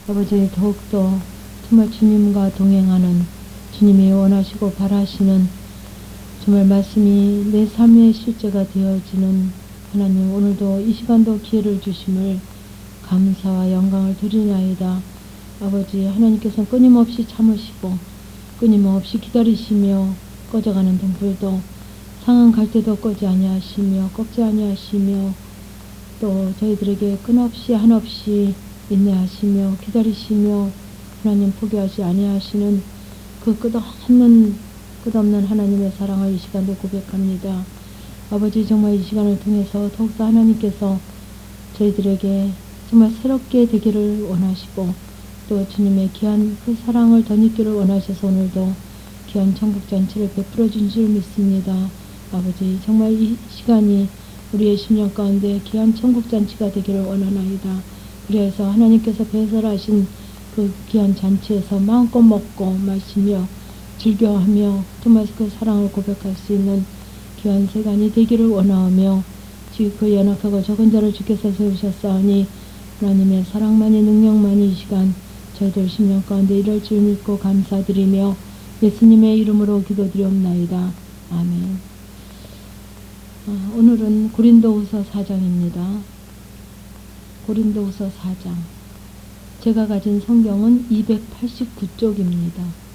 아버지 더욱더 정말 주님과 동행하는 주님이 원하시고 바라시는 정말 말씀이 내 삶의 실제가 되어지는 하나님, 오늘도 이 시간도 기회를 주심을 감사와 영광을 드리나이다. 아버지 하나님께서는 끊임없이 참으시고 끊임없이 기다리시며 꺼져가는 등불도 상한 갈 때도 꺼지 아니하시며 꺾지 아니하시며 또 저희들에게 끊없이 한없이 인내하시며 기다리시며 하나님 포기하지 아니하시는 그 끝없는 하나님의 사랑을 이 시간도 고백합니다. 아버지 정말 이 시간을 통해서 더욱더 하나님께서 저희들에게 정말 새롭게 되기를 원하시고 또 주님의 귀한 그 사랑을 덧입기를 원하셔서 오늘도 귀한 천국잔치를 베풀어 준 줄 믿습니다. 아버지 정말 이 시간이 우리의 심령 가운데 귀한 천국잔치가 되기를 원하나이다. 그래서 하나님께서 배설하신 그 귀한 잔치에서 마음껏 먹고 마시며 즐겨하며 정말 그 사랑을 고백할 수 있는 귀한 세간이 되기를 원하오며 지금 그 연약하고 적은 자를 주께서 세우셨사오니 하나님의 사랑만이 능력만이 이 시간 저희들 심령 가운데 이럴 줄 믿고 감사드리며 예수님의 이름으로 기도드리옵나이다. 아멘. 오늘은 고린도후서 4장입니다. 고린도후서 4장. 제가 가진 성경은 289쪽입니다.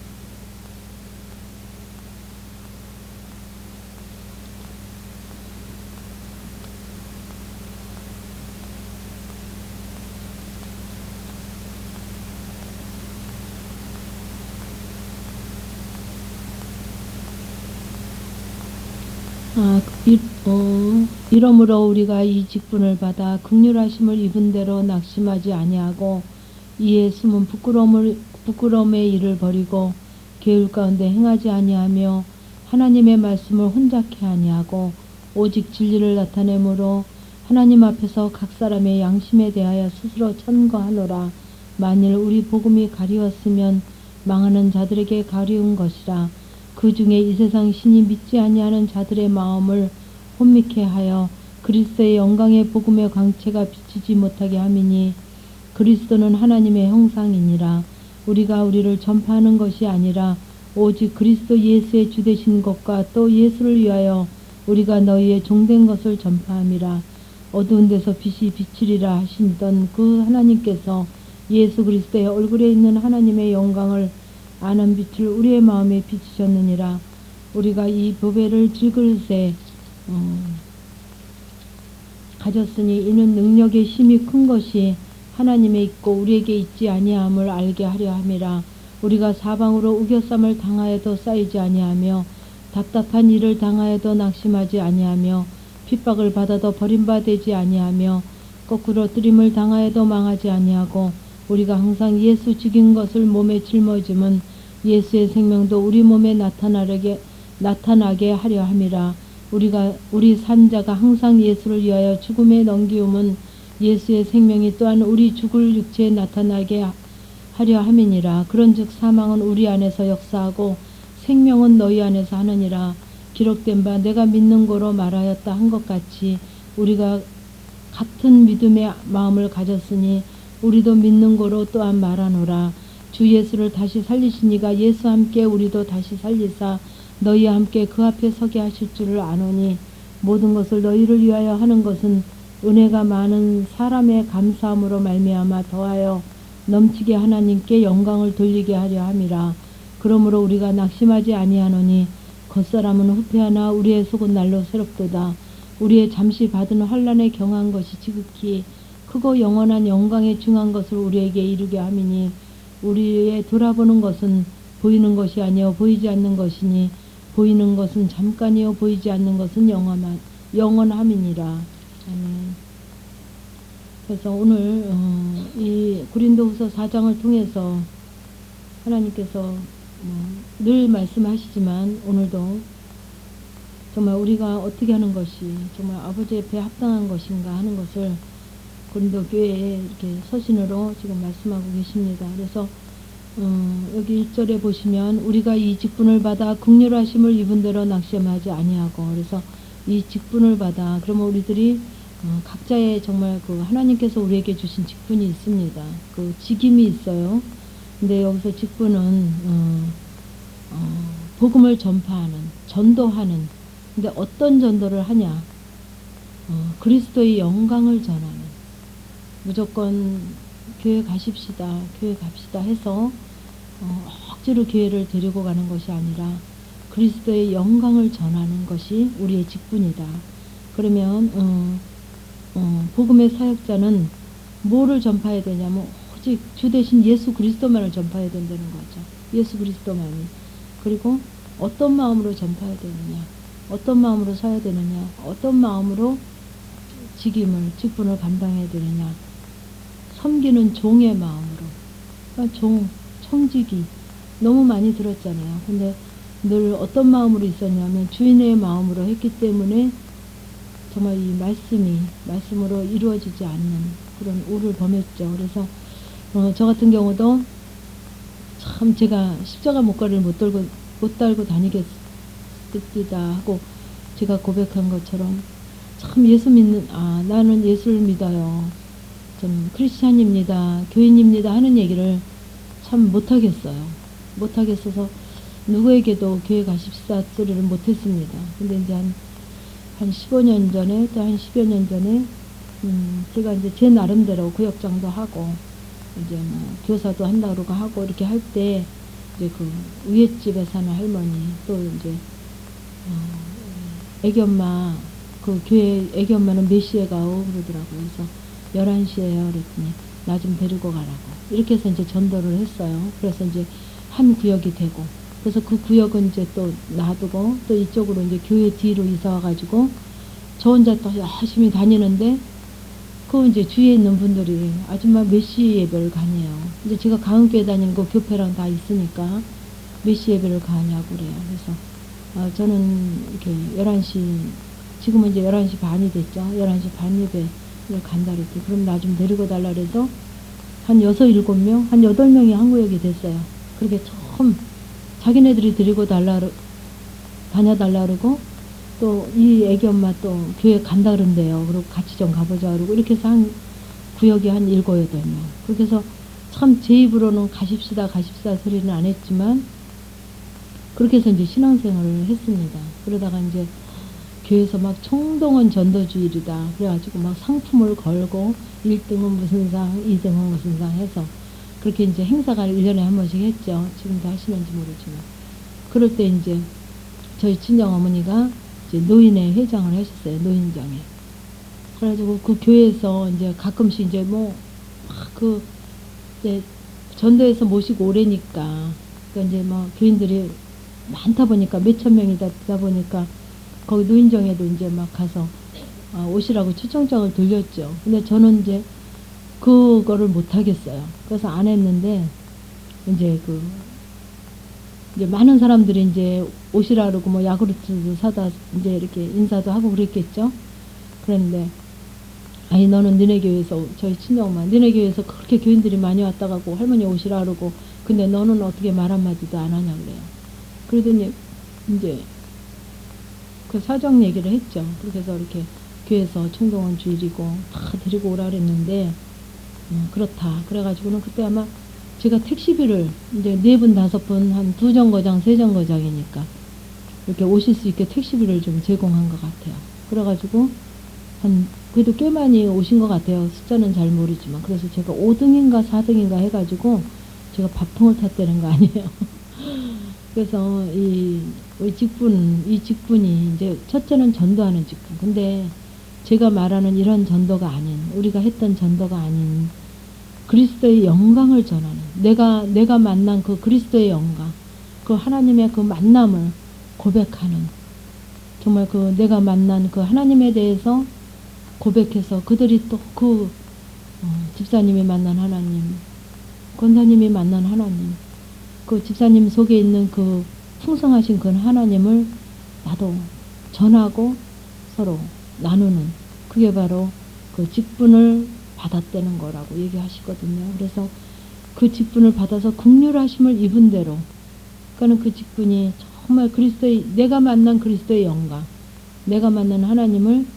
이러므로 우리가 이 직분을 받아 긍휼하심을 입은 대로 낙심하지 아니하고 이에 숨은 부끄러움의 일을 버리고 계율 가운데 행하지 아니하며 하나님의 말씀을 혼잡케 아니하고 오직 진리를 나타내므로 하나님 앞에서 각 사람의 양심에 대하여 스스로 천거하노라. 만일 우리 복음이 가리웠으면 망하는 자들에게 가리운 것이라. 그 중에 이 세상 신이 믿지 아니하는 자들의 마음을 혼미케 하여 그리스도의 영광의 복음의 광채가 비치지 못하게 함이니 그리스도는 하나님의 형상이니라. 우리가 우리를 전파하는 것이 아니라 오직 그리스도 예수의 주되신 것과 또 예수를 위하여 우리가 너희의 종된 것을 전파함이라. 어두운 데서 빛이 비치리라 하시던 그 하나님께서 예수 그리스도의 얼굴에 있는 하나님의 영광을 아는 빛을 우리의 마음에 비추셨느니라. 우리가 이 보배를 질그릇에 가졌으니 이는 능력의 힘이 큰 것이 하나님에 있고 우리에게 있지 아니함을 알게 하려 함이라. 우리가 사방으로 우겨쌈을 당하여도 쌓이지 아니하며 답답한 일을 당하여도 낙심하지 아니하며 핍박을 받아도 버림받지 아니하며 거꾸로 뜨림을 당하여도 망하지 아니하고 우리가 항상 예수 죽인 것을 몸에 짊어짐은 예수의 생명도 우리 몸에 나타나게 하려 함이라. 우리 산자가 항상 예수를 위하여 죽음에 넘기움은 예수의 생명이 또한 우리 죽을 육체에 나타나게 하려 함이니라. 그런즉 사망은 우리 안에서 역사하고 생명은 너희 안에서 하느니라. 기록된 바 내가 믿는 거로 말하였다 한 것 같이 우리가 같은 믿음의 마음을 가졌으니 우리도 믿는 거로 또한 말하노라. 주 예수를 다시 살리시니가 예수와 함께 우리도 다시 살리사 너희와 함께 그 앞에 서게 하실 줄을 아노니 모든 것을 너희를 위하여 하는 것은 은혜가 많은 사람의 감사함으로 말미암아 더하여 넘치게 하나님께 영광을 돌리게 하려 함이라. 그러므로 우리가 낙심하지 아니하노니 겉사람은 후패하나 우리의 속은 날로 새롭도다. 우리의 잠시 받은 환난에 경한 것이 지극히 크고 영원한 영광에 중한 것을 우리에게 이루게 함이니 우리의 돌아보는 것은 보이는 것이 아니요 보이지 않는 것이니 보이는 것은 잠깐이요 보이지 않는 것은 영원함이니라. 아멘. 그래서 오늘 이 고린도후서 4장을 통해서 하나님께서 늘 말씀하시지만 오늘도 정말 우리가 어떻게 하는 것이 정말 아버지 앞에 합당한 것인가 하는 것을 고린도 교회에 이렇게 서신으로 지금 말씀하고 계십니다. 그래서 여기 1절에 보시면 우리가 이 직분을 받아 긍휼하심을 입은 대로 낙심하지 아니하고, 그래서 이 직분을 받아 그러면 우리들이 각자의 정말 그 하나님께서 우리에게 주신 직분이 있습니다. 그 직임이 있어요. 근데 여기서 직분은 복음을 전파하는, 전도하는. 근데 어떤 전도를 하냐? 그리스도의 영광을 전하는. 무조건 교회 가십시다, 교회 갑시다 해서 억지로 교회를 데리고 가는 것이 아니라 그리스도의 영광을 전하는 것이 우리의 직분이다. 그러면 복음의 사역자는 뭐를 전파해야 되냐면 오직 주 대신 예수 그리스도만을 전파해야 된다는 거죠. 예수 그리스도만이. 그리고 어떤 마음으로 전파해야 되느냐, 어떤 마음으로 사야 되느냐, 어떤 마음으로 직분을 감당해야 되느냐. 섬기는 종의 마음으로. 그러니까 청지기 너무 많이 들었잖아요. 근데 늘 어떤 마음으로 있었냐면 주인의 마음으로 했기 때문에 정말 이 말씀으로 이루어지지 않는 그런 오를 범했죠. 그래서 저 같은 경우도 참 제가 십자가 목걸이를 못 달고 다니겠습니다 하고 제가 고백한 것처럼 참 나는 예수를 믿어요. 좀 크리스찬입니다, 교인입니다 하는 얘기를 참 못하겠어요. 못하겠어서 누구에게도 교회 가십시다 소리를 못했습니다. 근데 이제 한 15년 전에, 또 한 10여 년 전에, 제가 이제 제 나름대로 구역장도 하고, 이제 뭐 교사도 한다고 그러고 하고, 이렇게 할 때, 이제 그 위에 집에 사는 할머니, 또 이제, 애기엄마, 그 교회 애기엄마는 몇 시에 가오? 그러더라고요. 그래서 11시에요. 그랬더니, 나 좀 데리고 가라고. 이렇게 해서 이제 전도를 했어요. 그래서 이제 한 구역이 되고, 그래서 그 구역은 이제 또 놔두고 또 이쪽으로 이제 교회 뒤로 이사 와가지고 저 혼자 또 열심히 다니는데 그 이제 주위에 있는 분들이 아줌마 몇 시 예배를 가냐요. 이제 제가 가은교회 다니는 거 교회랑 다 있으니까 몇 시 예배를 가냐고 그래요. 그래서 저는 이렇게 11시, 지금은 이제 11시 반이 됐죠. 11시 반 예배를 간다 그랬더니 그럼 나 좀 데리고 달라 그래서 한 6, 7명, 한 8명이 한 구역이 됐어요. 그렇게 처음 자기네들이 데리고 다녀달라 그러고 또 이 애기 엄마 또 교회 간다 그런대요. 그리고 같이 좀 가보자 그러고 이렇게 해서 한 구역이 한 7, 8명. 그렇게 해서 참 제 입으로는 가십시다 소리는 안 했지만 그렇게 해서 이제 신앙생활을 했습니다. 그러다가 이제 교회에서 막 총동원 전도주일이다. 그래가지고 막 상품을 걸고 1등은 무슨 상, 2등은 무슨 상 해서 그렇게 이제 행사가 1년에 한 번씩 했죠. 지금도 하시는지 모르지만. 그럴 때 이제 저희 친정 어머니가 이제 노인회 회장을 하셨어요. 노인정에. 그래가지고 그 교회에서 이제 가끔씩 이제 이제 전도해서 모시고 오래니까. 그러니까 이제 교인들이 많다 보니까 몇천 명이다 보니까 거기 노인정에도 이제 막 가서 오시라고 초청장을 돌렸죠. 근데 저는 이제 그거를 못 하겠어요. 그래서 안 했는데 이제 많은 사람들이 이제 오시라 그러고 뭐 야구르트도 사다 이제 이렇게 인사도 하고 그랬겠죠. 그런데 아니 너는 너네 교회에서 저희 친정엄마 너네 교회에서 그렇게 교인들이 많이 왔다 가고 할머니 오시라 그러고 근데 너는 어떻게 말 한마디도 안 하냐 그래요. 그러더니 이제 그 사정 얘기를 했죠. 그래서 이렇게 교회에서 총동원 주일이고 다 데리고 오라 그랬는데 그렇다. 그래가지고는 그때 아마 제가 택시비를 이제 4분, 5분, 한 2정거장, 3정거장이니까 이렇게 오실 수 있게 택시비를 좀 제공한 것 같아요. 그래가지고 그래도 꽤 많이 오신 것 같아요. 숫자는 잘 모르지만. 그래서 제가 5등인가 4등인가 해가지고 제가 밥통을 탔다는 거 아니에요. 그래서 이 직분이 이제 첫째는 전도하는 직분. 근데 제가 말하는 이런 전도가 아닌, 우리가 했던 전도가 아닌 그리스도의 영광을 전하는, 내가 만난 그 그리스도의 영광, 그 하나님의 그 만남을 고백하는, 정말 그 내가 만난 그 하나님에 대해서 고백해서 그들이 또 집사님이 만난 하나님, 권사님이 만난 하나님, 그 집사님 속에 있는 그 풍성하신 그 하나님을 나도 전하고 서로 나누는, 그게 바로 그 직분을 받았다는 거라고 얘기하시거든요. 그래서 그 직분을 받아서 긍휼하심을 입은 대로, 그러니까 그 직분이 정말 내가 만난 그리스도의 영광, 내가 만난 하나님을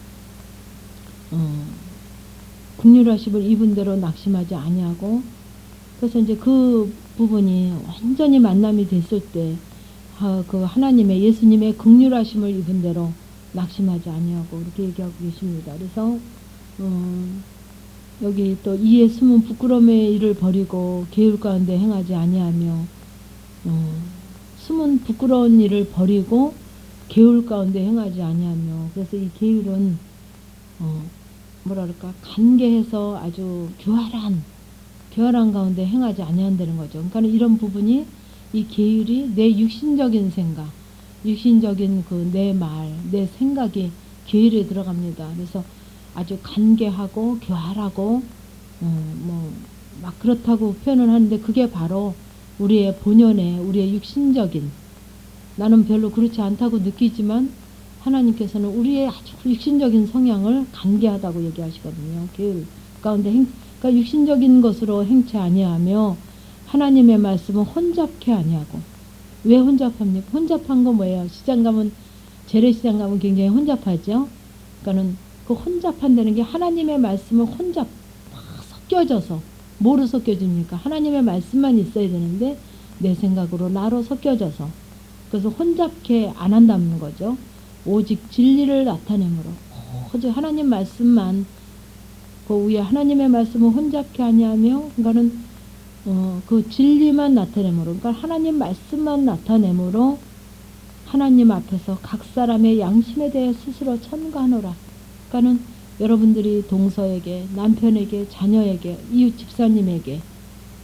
긍휼하심을 입은 대로 낙심하지 아니하고, 그래서 이제 그 부분이 완전히 만남이 됐을 때, 그 하나님의 예수님의 긍휼하심을 입은 대로 낙심하지 아니하고 이렇게 얘기하고 계십니다. 그래서 여기 또 이에 숨은 부끄러움의 일을 버리고 계율 가운데 행하지 아니하며, 숨은 부끄러운 일을 버리고 계율 가운데 행하지 아니하며, 그래서 이 계율은 뭐랄까 간계해서 아주 교활한 가운데 행하지 아니한다는 거죠. 그러니까 이런 부분이, 이 계율이 내 육신적인 생각, 육신적인 그 내 말, 내 생각이 계율에 들어갑니다. 그래서 아주 간계하고 교활하고 막 그렇다고 표현을 하는데, 그게 바로 우리의 본연의, 우리의 육신적인, 나는 별로 그렇지 않다고 느끼지만 하나님께서는 우리의 아주 육신적인 성향을 간계하다고 얘기하시거든요. 계율 가운데 그러니까 육신적인 것으로 행치 아니하며 하나님의 말씀은 혼잡케 아니하고. 왜 혼잡합니까? 혼잡한 거 뭐예요? 시장 가면, 재래시장 가면 굉장히 혼잡하죠. 그러니까는 그 혼잡한다는 게, 하나님의 말씀은 혼잡 섞여져서, 뭐로 섞여집니까? 하나님의 말씀만 있어야 되는데 내 생각으로 나로 섞여져서, 그래서 혼잡케 안 한다는 거죠. 오직 진리를 나타내므로, 오직 하나님 말씀만, 그 위에 하나님의 말씀은 혼잡케 아니하며, 그러니까는 그 진리만 나타내므로, 그러니까 하나님 말씀만 나타내므로 하나님 앞에서 각 사람의 양심에 대해 스스로 천가하노라. 그러니까는 여러분들이 동서에게, 남편에게, 자녀에게, 이웃 집사님에게,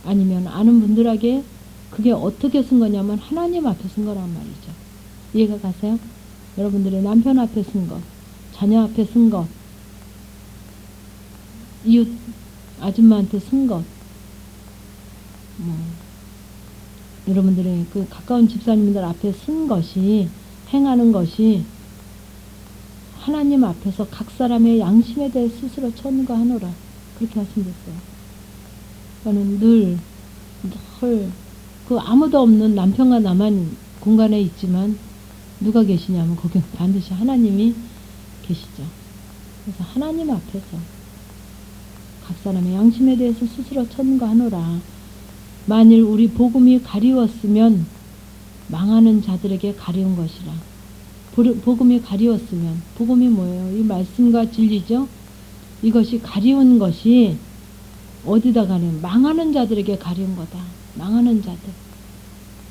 아니면 아는 분들에게 그게 어떻게 쓴 거냐면 하나님 앞에 쓴 거란 말이죠. 이해가 가세요? 여러분들이 남편 앞에 쓴 것, 자녀 앞에 쓴 것, 이웃 아줌마한테 쓴 것, 여러분들이 그 가까운 집사님들 앞에 쓴 것이, 행하는 것이 하나님 앞에서 각 사람의 양심에 대해 스스로 천가하노라. 그렇게 하시면 됐어요. 그러니까 늘 그 아무도 없는 남편과 나만 공간에 있지만 누가 계시냐면 거기 반드시 하나님이 계시죠. 그래서 하나님 앞에서 각 사람의 양심에 대해서 스스로 천가하노라. 만일 우리 복음이 가리웠으면 망하는 자들에게 가리운 것이라. 복음이 가리웠으면, 복음이 뭐예요? 이 말씀과 진리죠. 이것이 가리운 것이 어디다 가리운? 망하는 자들에게 가리운 거다. 망하는 자들,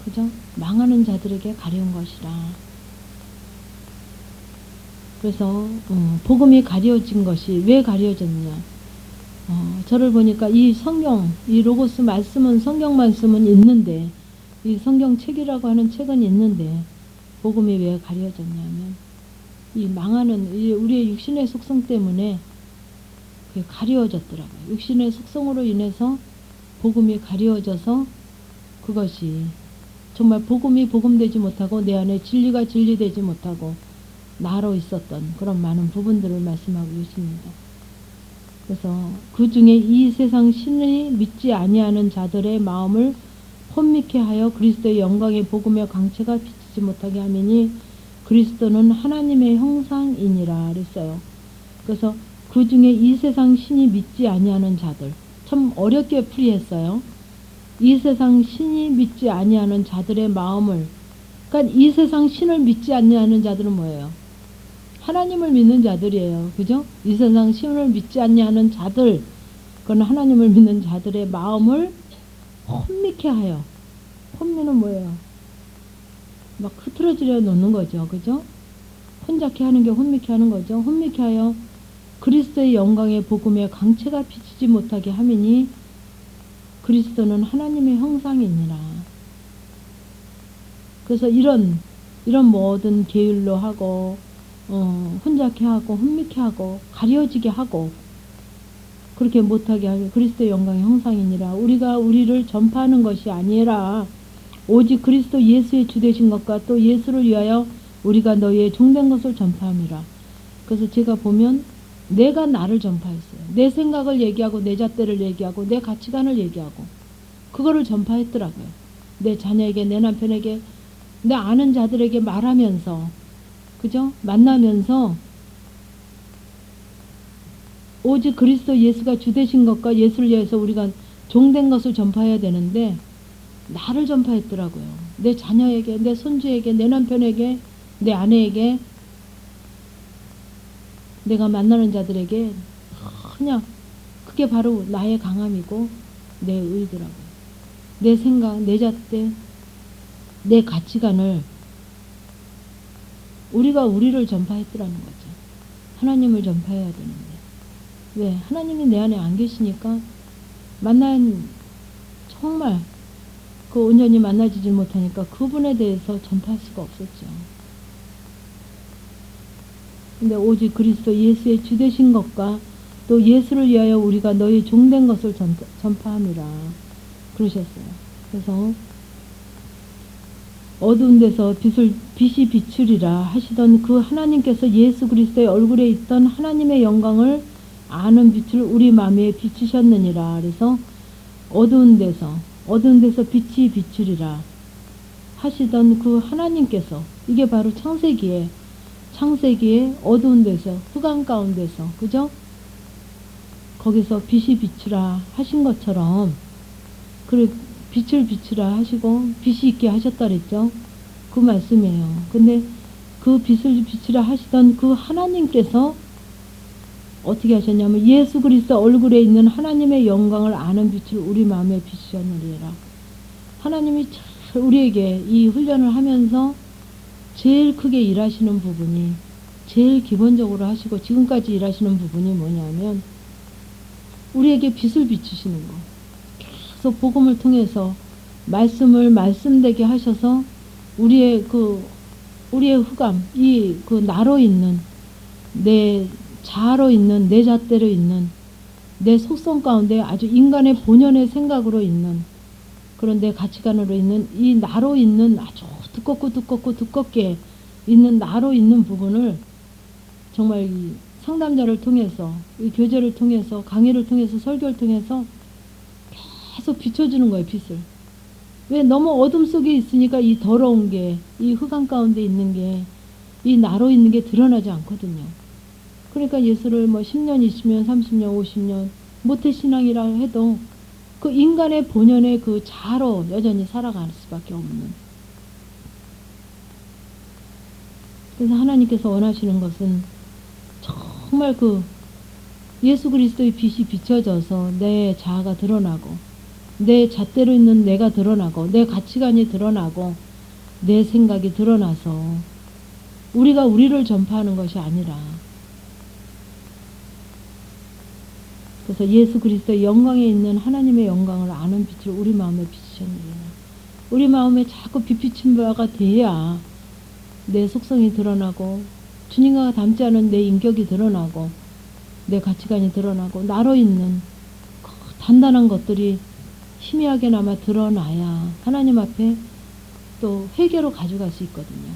그죠? 망하는 자들에게 가리운 것이라. 그래서 복음이 가려진 것이 왜 가려졌냐? 저를 보니까 이 성경, 이 로고스 말씀은, 성경 말씀은 있는데, 이 성경책이라고 하는 책은 있는데 복음이 왜 가려졌냐면, 이 망하는 우리의 육신의 속성 때문에 그게 가려졌더라고요. 육신의 속성으로 인해서 복음이 가려져서, 그것이 정말 복음이 복음되지 못하고 내 안에 진리가 진리되지 못하고 나로 있었던 그런 많은 부분들을 말씀하고 계십니다. 그래서 그 중에 이 세상 신을 믿지 아니하는 자들의 마음을 혼미케 하여 그리스도의 영광의 복음의 광채가 비치지 못하게 하매니 그리스도는 하나님의 형상이니라 그랬어요. 그래서 그 중에 이 세상 신이 믿지 아니하는 자들, 참 어렵게 풀이했어요. 이 세상 신이 믿지 아니하는 자들의 마음을, 그러니까 이 세상 신을 믿지 아니하는 자들은 뭐예요? 하나님을 믿는 자들이에요. 그죠? 이 세상 신을 믿지 아니하는 자들, 그건 하나님을 믿는 자들의 마음을 혼미케 하여. 혼미는 뭐예요? 막 흐트러지려 놓는 거죠. 그죠? 혼잡케 하는 게 혼미케 하는 거죠. 혼미케 하여 그리스도의 영광의 복음의 광채가 비치지 못하게 하매니 그리스도는 하나님의 형상이니라. 그래서 이런 모든 계율로 하고 혼잡케 하고 혼미케 하고 가려지게 하고 그렇게 못하게 하고 그리스도의 영광의 형상이니라. 우리가 우리를 전파하는 것이 아니라 오직 그리스도 예수의 주되신 것과 또 예수를 위하여 우리가 너희의 종된 것을 전파함이라. 그래서 제가 보면 내가 나를 전파했어요. 내 생각을 얘기하고 내 잣대를 얘기하고 내 가치관을 얘기하고 그거를 전파했더라고요. 내 자녀에게, 내 남편에게, 내 아는 자들에게 말하면서, 그죠? 만나면서 오직 그리스도 예수가 주 되신 것과 예수를 위해서 우리가 종된 것을 전파해야 되는데 나를 전파했더라고요. 내 자녀에게, 내 손주에게, 내 남편에게, 내 아내에게, 내가 만나는 자들에게 그냥 그게 바로 나의 강함이고 내 의더라고요. 내 생각, 내 잣대, 내 가치관을 우리가 우리를 전파했더라는 거죠. 하나님을 전파해야 되는데 왜? 하나님이 내 안에 안 계시니까 만난 정말 그 온전히 만나지질 못하니까 그분에 대해서 전파할 수가 없었죠. 근데 오직 그리스도 예수의 주 되신 것과 또 예수를 위하여 우리가 너희 종된 것을 전파함이라 그러셨어요. 그래서 어두운 데서 빛이 비추리라 하시던 그 하나님께서 예수 그리스도의 얼굴에 있던 하나님의 영광을 아는 빛을 우리 마음에 비추셨느니라. 그래서 어두운 데서 빛이 비추리라 하시던 그 하나님께서 이게 바로 창세기에 어두운 데서 흑암 가운데서 그죠? 거기서 빛이 비추라 하신 것처럼 빛을 비추라 하시고 빛이 있게 하셨다 그랬죠? 그 말씀이에요. 근데 그 빛을 비추라 하시던 그 하나님께서 어떻게 하셨냐면 예수 그리스도 얼굴에 있는 하나님의 영광을 아는 빛을 우리 마음에 비추셨느니라. 하나님이 우리에게 이 훈련을 하면서 제일 크게 일하시는 부분이 제일 기본적으로 하시고 지금까지 일하시는 부분이 뭐냐면 우리에게 빛을 비추시는 거. 계속 복음을 통해서 말씀을 말씀되게 하셔서 우리의 흑암, 그 나로 있는 내 자아로 있는 내 잣대로 있는 내 속성 가운데 아주 인간의 본연의 생각으로 있는 그런 내 가치관으로 있는 이 나로 있는 아주 두껍게 있는 나로 있는 부분을 정말 이 상담자를 통해서 이 교제를 통해서 강의를 통해서 설교를 통해서 계속 비춰주는 거예요. 빛을. 왜? 너무 어둠 속에 있으니까 이 더러운 게 이 흑암 가운데 있는 게 이 나로 있는 게 드러나지 않거든요. 그러니까 예수를 10년, 20년, 30년, 50년 모태신앙이라 해도 그 인간의 본연의 그 자로 여전히 살아갈 수밖에 없는. 그래서 하나님께서 원하시는 것은 정말 그 예수 그리스도의 빛이 비춰져서 내 자아가 드러나고 내 잣대로 있는 내가 드러나고 내 가치관이 드러나고 내 생각이 드러나서 우리가 우리를 전파하는 것이 아니라 그래서 예수 그리스도의 영광에 있는 하나님의 영광을 아는 빛을 우리 마음에 비추셨느니라. 우리 마음에 자꾸 빛 비친 바가 돼야 내 속성이 드러나고 주님과 닮지 않은 내 인격이 드러나고 내 가치관이 드러나고 나로 있는 그 단단한 것들이 희미하게나마 드러나야 하나님 앞에 또 회개로 가져갈 수 있거든요.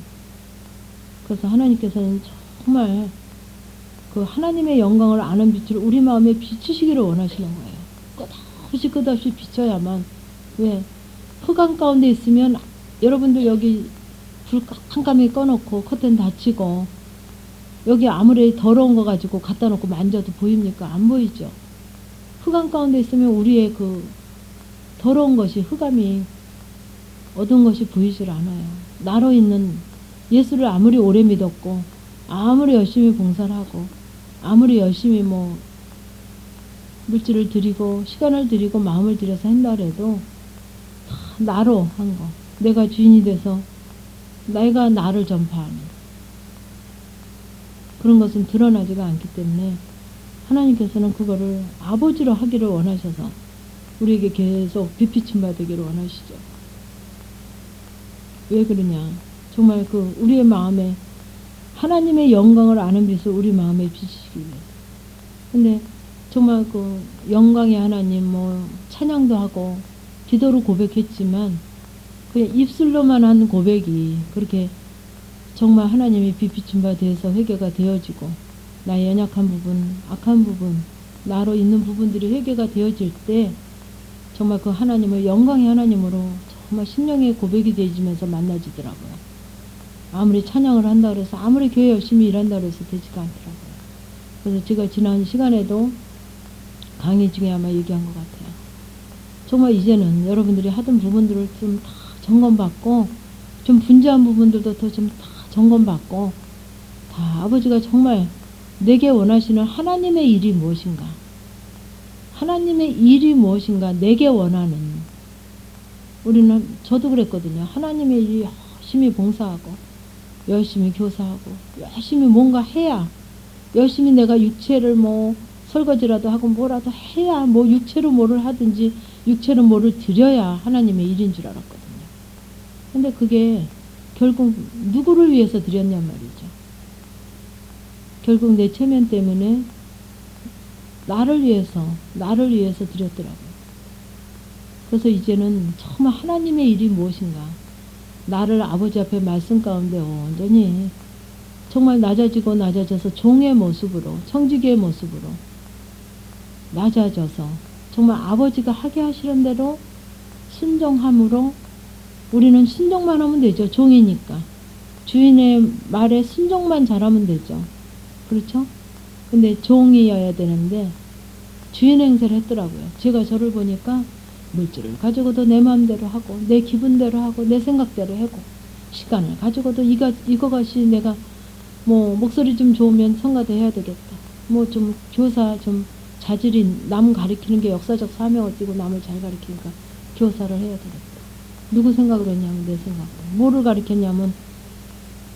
그래서 하나님께서는 정말 그 하나님의 영광을 아는 빛을 우리 마음에 비추시기를 원하시는 거예요. 끝없이 비춰야만. 왜? 흑암 가운데 있으면 여러분들 여기 불 깜깜하게 꺼놓고 커튼 닫히고 여기 아무리 더러운 거 가지고 갖다 놓고 만져도 보입니까? 안 보이죠. 흑암 가운데 있으면 우리의 그 더러운 것이 흑암이 어두운 것이 보이질 않아요. 나로 있는 예수를 아무리 오래 믿었고 아무리 열심히 봉사를 하고 아무리 열심히 물질을 드리고 시간을 드리고 마음을 들여서 한다 해도 나로 한 거. 내가 주인이 돼서 내가 나를 전파하는 그런 것은 드러나지가 않기 때문에 하나님께서는 그거를 아버지로 하기를 원하셔서 우리에게 계속 빛비춤 받으기를 원하시죠. 왜 그러냐? 정말 그 우리의 마음에 하나님의 영광을 아는 빛을 우리 마음에 비추시기 위해. 근데 정말 그 영광의 하나님 찬양도 하고 기도로 고백했지만 그냥 입술로만 한 고백이 그렇게 정말 하나님의 빛비춘 바 되어서 회개가 되어지고 나의 연약한 부분, 악한 부분, 나로 있는 부분들이 회개가 되어질 때 정말 그 하나님을 영광의 하나님으로 정말 심령의 고백이 되어지면서 만나지더라고요. 아무리 찬양을 한다 그래서 아무리 교회 열심히 일한다 그래서 되지가 않더라고요. 그래서 제가 지난 시간에도 강의 중에 아마 얘기한 것 같아요. 정말 이제는 여러분들이 하던 부분들을 좀 다 점검받고, 좀 분주한 부분들도 더 좀 다 점검받고, 다 아버지가 정말 내게 원하시는 하나님의 일이 무엇인가, 하나님의 일이 무엇인가, 내게 원하는, 우리는, 저도 그랬거든요. 하나님의 일이 열심히 봉사하고 열심히 교사하고 열심히 뭔가 해야, 열심히 내가 육체를 뭐 설거지라도 하고 뭐라도 해야, 뭐 육체로 뭐를 하든지 육체로 뭐를 드려야 하나님의 일인 줄 알았거든요. 근데 그게 결국 누구를 위해서 드렸냔 말이죠. 결국 내 체면 때문에 나를 위해서 드렸더라고요. 그래서 이제는 정말 하나님의 일이 무엇인가, 나를 아버지 앞에 말씀 가운데 온전히 정말 낮아져서 종의 모습으로, 청지기의 모습으로 낮아져서 정말 아버지가 하게 하시는 대로 순종함으로, 우리는 순종만 하면 되죠. 종이니까. 주인의 말에 순종만 잘하면 되죠. 그렇죠? 근데 종이어야 되는데 주인 행세를 했더라고요. 제가 저를 보니까 물질을 가지고도 내 마음대로 하고, 내 기분대로 하고, 내 생각대로 하고, 시간을 가지고도 이거것이 내가 뭐 목소리 좀 좋으면 성가대 해야 되겠다, 뭐 좀 교사 좀 자질이, 남 가리키는 게 역사적 사명을 띠고 남을 잘 가리키니까 교사를 해야 되겠다. 누구 생각을 했냐면 내 생각으로. 뭐를 가리켰냐면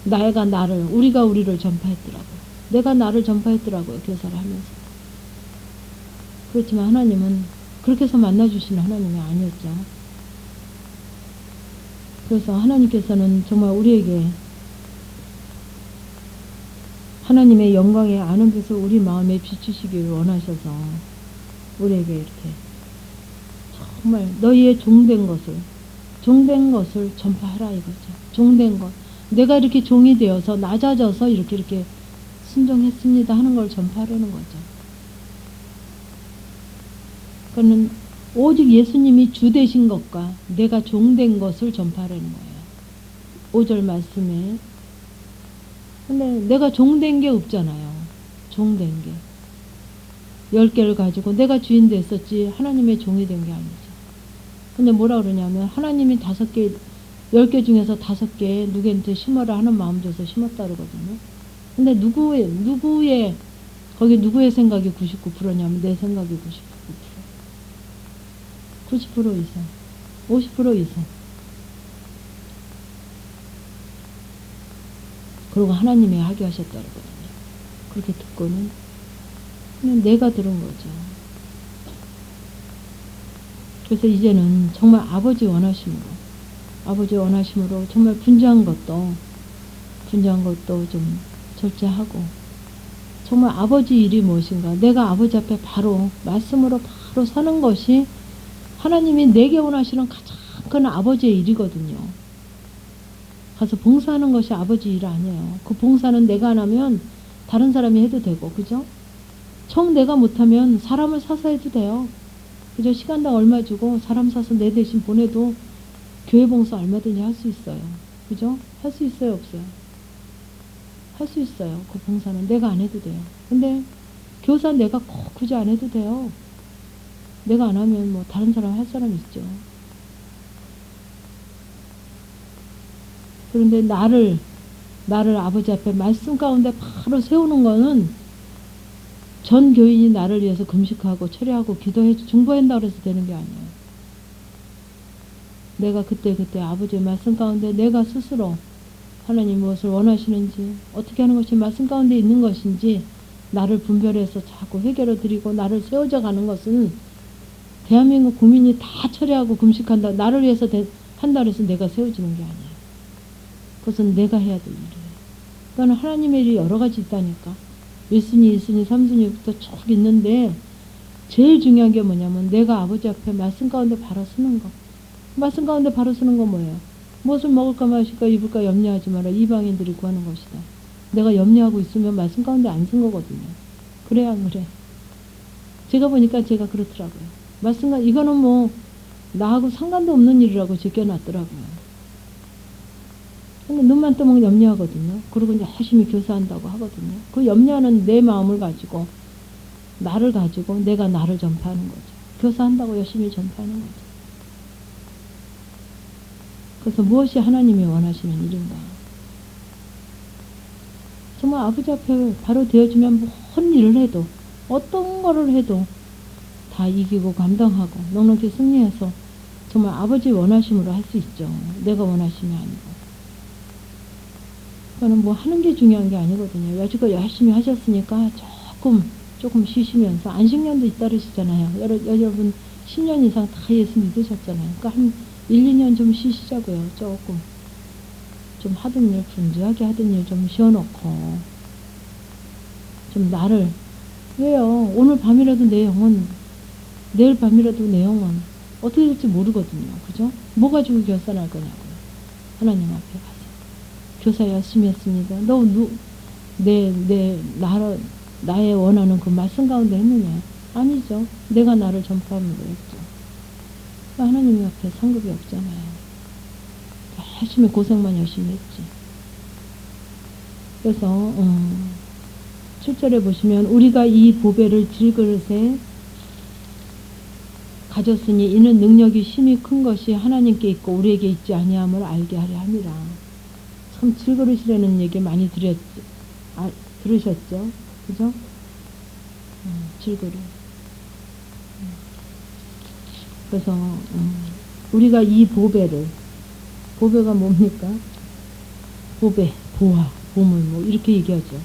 내가 나를, 우리가 우리를 전파했더라고요. 내가 나를 전파했더라고요. 교사를 하면서. 그렇지만 하나님은 그렇게 해서 만나주시는 하나님이 아니었죠. 그래서 하나님께서는 정말 우리에게 하나님의 영광의 아는 빛을 우리 마음에 비추시기를 원하셔서 우리에게 이렇게 정말 너희의 종된 것을 전파하라 이거죠. 종된 것. 내가 이렇게 종이 되어서 낮아져서 이렇게 순종했습니다 하는 걸 전파하려는 거죠. 그는 오직 예수님이 주 되신 것과 내가 종된 것을 전파하려는 거예요. 5절 말씀에. 근데 내가 종된 게 없잖아요. 종된 게. 10개를 가지고 내가 주인 됐었지 하나님의 종이 된 게 아니죠. 근데 뭐라 그러냐면 하나님이 5개, 10개 중에서 5개 누구한테 심어라 하는 마음 줘서 심었다 그러거든요. 근데 거기 누구의 생각이 99%냐면 내 생각이 90% 이상, 50% 이상. 그리고 하나님이 하게 하셨다 그러거든요. 그렇게 듣고는 그냥 내가 들은 거죠. 그래서 이제는 정말 아버지 원하심으로 정말 분주한 것도 좀 절제하고, 정말 아버지 일이 무엇인가, 내가 아버지 앞에 바로 말씀으로 바로 서는 것이 하나님이 내게 원하시는 가장 큰 아버지의 일이거든요. 가서 봉사하는 것이 아버지 일 아니에요. 그 봉사는 내가 안 하면 다른 사람이 해도 되고, 그죠? 정 내가 못하면 사람을 사서 해도 돼요. 그죠? 시간당 얼마 주고 사람 사서 내 대신 보내도 교회 봉사 얼마든지 할 수 있어요. 그죠? 할 수 있어요, 없어요? 할 수 있어요. 그 봉사는 내가 안 해도 돼요. 근데 교사 내가 꼭 굳이 안 해도 돼요. 내가 안 하면 뭐 다른 사람 할 사람 있죠. 그런데 나를 아버지 앞에 말씀 가운데 바로 세우는 거는 전 교인이 나를 위해서 금식하고 철회하고 기도해 중보한다고 해서 되는 게 아니에요. 내가 그때 아버지의 말씀 가운데 내가 스스로 하나님 무엇을 원하시는지, 어떻게 하는 것이 말씀 가운데 있는 것인지 나를 분별해서 자꾸 회개를 드리고 나를 세워져 가는 것은 대한민국 국민이 다 철회하고 금식한다, 나를 위해서 한다 해서 내가 세워지는 게 아니에요. 그것은 내가 해야 될 일이에요. 그거는 하나님의 일이 여러 가지 있다니까. 1순위, 2순위, 3순위부터 쭉 있는데 제일 중요한 게 뭐냐면 내가 아버지 앞에 말씀 가운데 바로 서는 거. 말씀 가운데 바로 서는 건 뭐예요? 무엇을 먹을까 마실까 입을까 염려하지 마라. 이방인들이 구하는 것이다. 내가 염려하고 있으면 말씀 가운데 안 쓴 거거든요. 그래야 안 그래? 제가 보니까 제가 그렇더라고요. 말씀가 이거는 뭐 나하고 상관도 없는 일이라고 제껴놨더라고요. 근데 눈만 뜨면 염려하거든요. 그리고 이제 열심히 교사한다고 하거든요. 그 염려하는 내 마음을 가지고 나를 가지고 내가 나를 전파하는 거죠. 교사한다고 열심히 전파하는 거죠. 그래서 무엇이 하나님이 원하시는 일인가? 정말 아버지 앞에 바로 되어주면 뭔 일을 해도, 어떤 거를 해도 다 이기고 감당하고 넉넉히 승리해서 정말 아버지 원하심으로 할 수 있죠. 내가 원하심이 아니고. 그거는 뭐 하는 게 중요한 게 아니거든요. 여지껏 열심히 하셨으니까 조금 쉬시면서, 안식년도 잇따르시잖아요. 여러분 10년 이상 다 예수 믿으셨잖아요. 그러니까 한 1, 2년 좀 쉬시자고요. 조금. 좀 하던 일, 분주하게 하던 일 좀 쉬어놓고, 좀 나를, 왜요? 오늘 밤이라도 내 영혼, 내일 밤이라도 내 영혼, 어떻게 될지 모르거든요. 그죠? 뭐 가지고 결산할 거냐고요. 하나님 앞에 가서. 교사 열심히 했습니다. 나의 원하는 그 말씀 가운데 했느냐? 아니죠. 내가 나를 전파하면 되겠죠. 하나님 앞에 상급이 없잖아요. 열심히 고생만 열심히 했지. 그래서 7절에 보시면 우리가 이 보배를 질그릇에 가졌으니 이는 능력이 심히 큰 것이 하나님께 있고 우리에게 있지 아니함을 알게 하려 함이라. 참 질그릇이라는 얘기 많이 들으셨죠? 그죠? 질그릇. 그래서 우리가 이 보배가 뭡니까? 보배, 보화, 보물 뭐 이렇게 얘기하죠.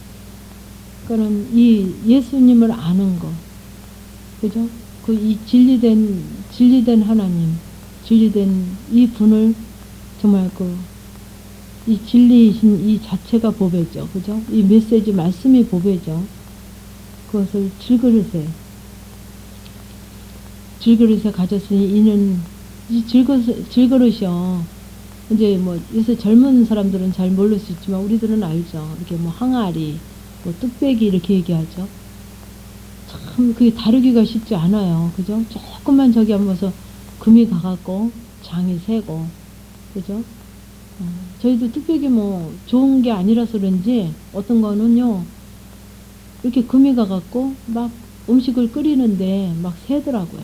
그러니까 이 예수님을 아는 거, 그죠? 그 이 진리된 하나님, 진리된 이 분을 정말 이 진리이신 이 자체가 보배죠. 그죠? 이 메시지 말씀이 보배죠. 그것을 질그릇에 가졌으니 이는 이 질그릇이요. 이제 뭐 요새 젊은 사람들은 잘 모를 수 있지만 우리들은 알죠. 이렇게 뭐 항아리, 뭐 뚝배기 이렇게 얘기하죠. 참 그게 다루기가 쉽지 않아요. 그죠? 조금만 저기 한번 금이 가갖고 장이 새고, 그죠? 저희도 뚝배기 뭐 좋은 게 아니라서 그런지 어떤 거는요 이렇게 금이 가갖고 막 음식을 끓이는데 막 새더라고요.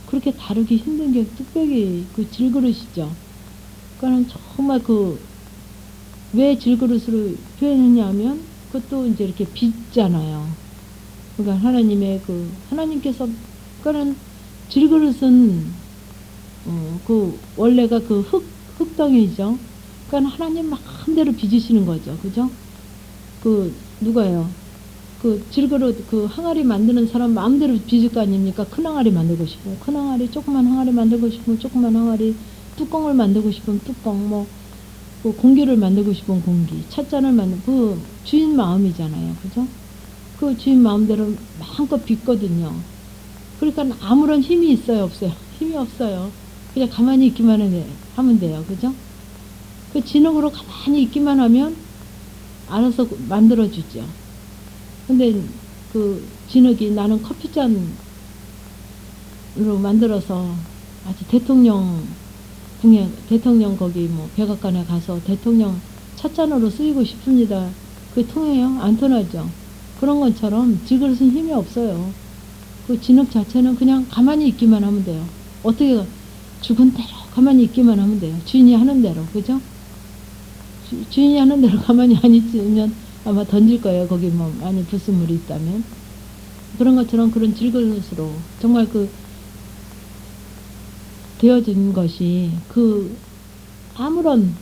그렇게 다루기 힘든 게 뚝배기 그 질그릇이죠. 그러니까 정말 왜 질그릇으로 표현했냐면 그것도 이제 이렇게 빚잖아요. 그러니까 하나님께서 그러니까 질그릇은 원래가 흙덩이죠. 그러니까 하나님 마음대로 빚으시는 거죠. 그죠? 누가요? 질그릇, 항아리 만드는 사람 마음대로 빚을 거 아닙니까? 큰 항아리 만들고 싶으면 큰 항아리, 조그만 항아리 만들고 싶으면 조그만 항아리, 뚜껑을 만들고 싶으면 뚜껑, 공기를 만들고 싶으면 공기, 찻잔을 주인 마음이잖아요. 그죠? 그 주인 마음대로 마음껏 빚거든요. 그러니까 아무런 힘이 있어요? 없어요? 힘이 없어요. 그냥 가만히 있기만 하면 돼요. 그죠? 그 진흙으로 가만히 있기만 하면 알아서 만들어주죠. 근데 진흙이 나는 커피잔으로 만들어서 아주 대통령 거기 백악관에 가서 대통령 찻잔으로 쓰이고 싶습니다. 그게 통해요? 안 통하죠. 그런 것처럼 질그릇은 힘이 없어요. 그 진흙 자체는 그냥 가만히 있기만 하면 돼요. 어떻게 죽은 대로 가만히 있기만 하면 돼요. 주인이 하는 대로. 그죠? 주인이 하는 대로 가만히 안 있으면 아마 던질 거예요. 거기 많이 불순물이 있다면. 그런 것처럼 그런 질그릇으로 정말 되어진 것이 아무런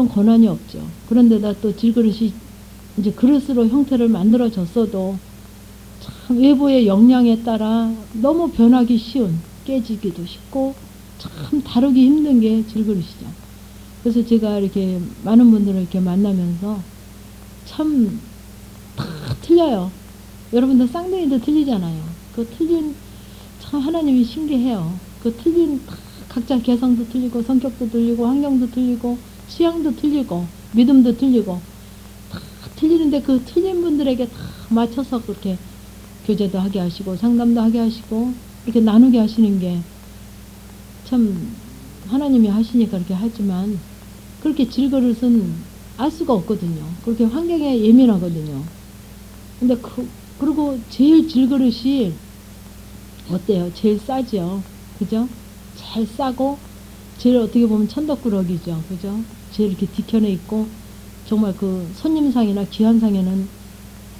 권한이 없죠. 그런데다 또 질그릇이 이제 그릇으로 형태를 만들어졌어도 참 외부의 영향에 따라 너무 변하기 쉬운, 깨지기도 쉽고 참 다루기 힘든 게 질그릇이죠. 그래서 제가 이렇게 많은 분들을 이렇게 만나면서 참 다 틀려요. 여러분들 쌍둥이도 틀리잖아요. 참 하나님이 신기해요. 틀린 각자 개성도 틀리고 성격도 틀리고 환경도 틀리고 취향도 틀리고 믿음도 틀리고 다 틀리는데 틀린 분들에게 다 맞춰서 그렇게 교제도 하게 하시고 상담도 하게 하시고 이렇게 나누게 하시는 게 참 하나님이 하시니까 그렇게 하지만 그렇게 질그릇은 알 수가 없거든요. 그렇게 환경에 예민하거든요. 근데 그리고 제일 질그릇이 어때요? 제일 싸죠. 그죠? 제일 싸고 제일 어떻게 보면 천덕꾸러기죠. 그죠? 제일 이렇게 디켜내 있고 정말 그 손님상이나 귀한상에는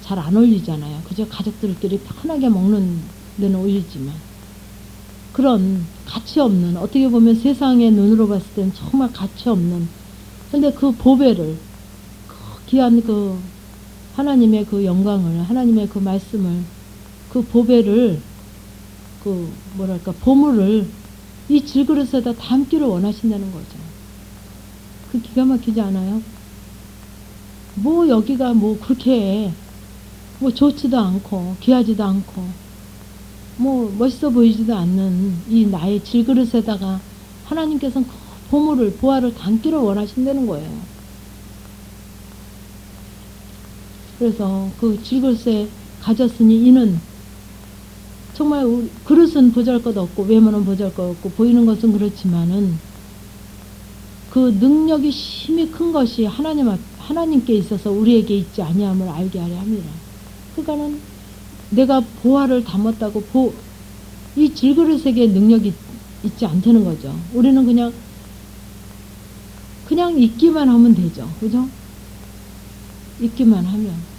잘 안 어울리잖아요. 그죠? 가족들끼리 편하게 먹는 데는 어울리지만 그런 가치 없는, 어떻게 보면 세상의 눈으로 봤을 땐 정말 가치 없는, 근데 그 보배를, 그 귀한 그 하나님의 그 영광을, 하나님의 그 말씀을, 그 보배를, 그 뭐랄까 보물을 이 질그릇에다 담기를 원하신다는 거죠. 그 기가 막히지 않아요? 뭐 여기가 뭐 그렇게 뭐 좋지도 않고 귀하지도 않고 뭐 멋있어 보이지도 않는 이 나의 질그릇에다가 하나님께서는 그 보물을, 보화를 담기를 원하신다는 거예요. 그래서 그 질그릇에 가졌으니 이는 정말 그릇은 보잘것없고 외모는 보잘것없고 보이는 것은 그렇지만은 그 능력이 힘이 큰 것이 하나님께 있어서 우리에게 있지 아니함을 알게 하려 합니다. 그러니까는 내가 보화를 담았다고 이 질그릇에게 능력이 있지 않다는 거죠. 우리는 그냥 있기만 하면 되죠. 그죠? 있기만 하면.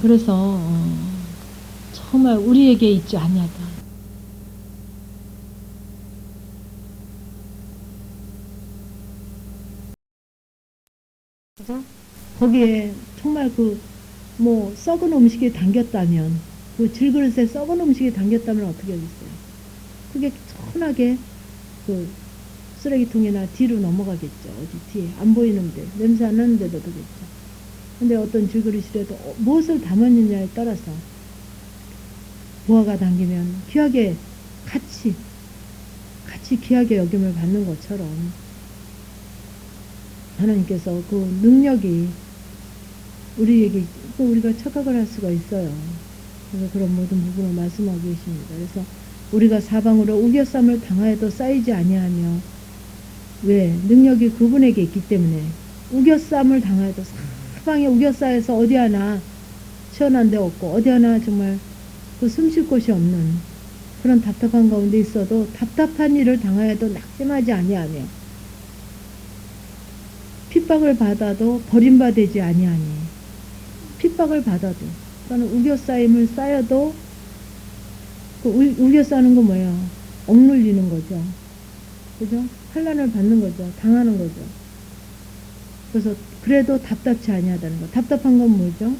그래서 정말 우리에게 있지 아니하다. 그죠? 거기에 정말 뭐 썩은 음식이 담겼다면, 그 질그릇에 썩은 음식이 담겼다면 어떻게 하겠어요? 그게 천하게 그 쓰레기통이나 뒤로 넘어가겠죠. 어디 뒤에 안 보이는데, 냄새 안 나는데도 되겠죠. 근데 어떤 질그릇이라도 무엇을 담았느냐에 따라서 보화가 담기면 귀하게 같이 귀하게 여김을 받는 것처럼 하나님께서 그 능력이 우리에게, 우리가 착각을 할 수가 있어요. 그래서 그런 모든 부분을 말씀하고 계십니다. 그래서 우리가 사방으로 우겨쌈을 당하여도 쌓이지 아니하며, 왜? 능력이 그분에게 있기 때문에. 우겨쌈을 당하여도 사방에 우겨싸여서 어디 하나 시원한 데 없고 어디 하나 정말 그 숨쉴 곳이 없는 그런 답답한 가운데 있어도 답답한 일을 당하여도 낙심하지 아니하며, 핍박을 받아도 버림받지 아니하니, 핍박을 받아도, 그러니까 우겨싸임을 쌓여도, 그 우겨싸는 건 뭐예요? 억눌리는 거죠. 그죠? 환난을 받는 거죠. 당하는 거죠. 그래서 그래도 답답치 아니하다는 거. 답답한 건 뭐죠?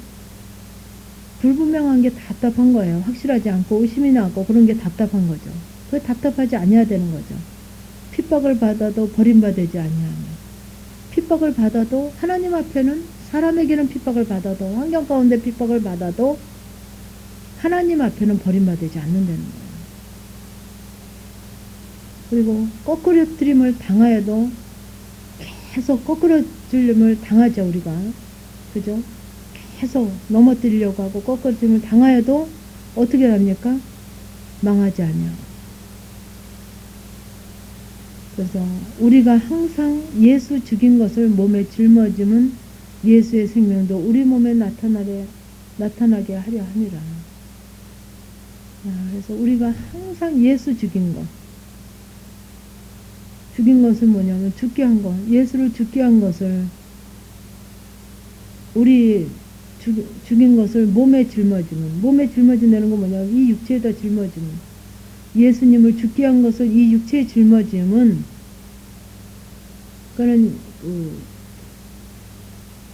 불분명한 게 답답한 거예요. 확실하지 않고 의심이 나고 그런 게 답답한 거죠. 그게 답답하지 아니해야 되는 거죠. 핍박을 받아도 버림받지 아니하며, 핍박을 받아도 하나님 앞에는, 사람에게는 핍박을 받아도, 환경 가운데 핍박을 받아도 하나님 앞에는 버림받지 않는다는 거예요. 그리고 거꾸러뜨림을 당하여도 계속 거꾸러뜨림을 당하죠. 우리가, 그죠? 계속 넘어뜨리려고 하고 거꾸러뜨림을 당하여도 어떻게 합니까? 망하지 않냐고. 그래서 우리가 항상 예수 죽인 것을 몸에 짊어짐은 예수의 생명도 우리 몸에 나타나게 하려 함이라. 그래서 우리가 항상 예수 죽인 것은 뭐냐면 죽게 한 것, 예수를 죽게 한 것을, 우리 죽인 것을 몸에 짊어진다는 건 뭐냐면 이 육체에다 짊어지면, 예수님을 죽게 한 것을 이 육체에 짊어짐은, 그는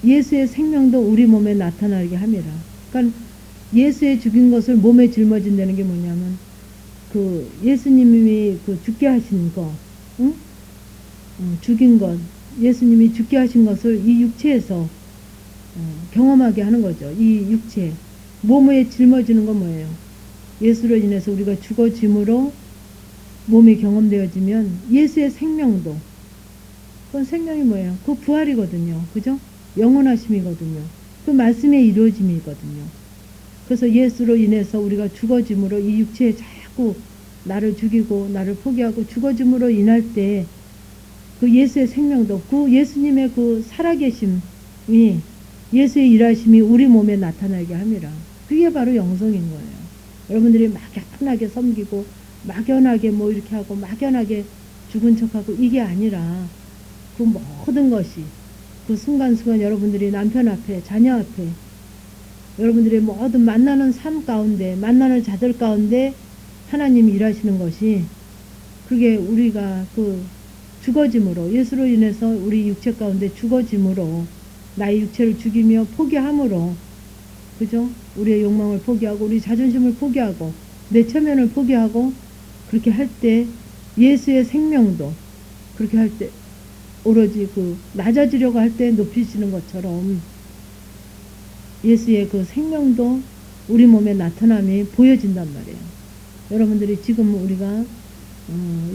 예수의 생명도 우리 몸에 나타나게 함이라. 그러니까 예수의 죽인 것을 몸에 짊어진다는 게 뭐냐면, 그 예수님이 그 죽게 하신 거, 응? 죽인 것, 예수님이 죽게 하신 것을 이 육체에서 경험하게 하는 거죠. 이 육체, 몸에 짊어지는 건 뭐예요? 예수로 인해서 우리가 죽어짐으로 몸이 경험되어지면 예수의 생명도, 그건 생명이 뭐예요? 그 부활이거든요. 그죠? 영원하심이거든요. 그 말씀의 이루어짐이거든요. 그래서 예수로 인해서 우리가 죽어짐으로 이 육체에 자꾸 나를 죽이고 나를 포기하고 죽어짐으로 인할 때 그 예수의 생명도, 그 예수님의 그 살아계심이 예수의 일하심이 우리 몸에 나타나게 함이라. 그게 바로 영성인 거예요. 여러분들이 막연하게 섬기고 막연하게 뭐 이렇게 하고 막연하게 죽은 척하고 이게 아니라 그 모든 것이 그 순간순간 여러분들이 남편 앞에 자녀 앞에 여러분들이 모든 만나는 삶 가운데 만나는 자들 가운데 하나님이 일하시는 것이 그게 우리가 그 죽어짐으로 예수로 인해서 우리 육체 가운데 죽어짐으로 나의 육체를 죽이며 포기함으로 그죠? 우리의 욕망을 포기하고 우리 자존심을 포기하고 내 체면을 포기하고 그렇게 할 때 예수의 생명도 그렇게 할 때 오로지 그 낮아지려고 할 때 높이시는 것처럼 예수의 그 생명도 우리 몸에 나타남이 보여진단 말이에요. 여러분들이 지금 우리가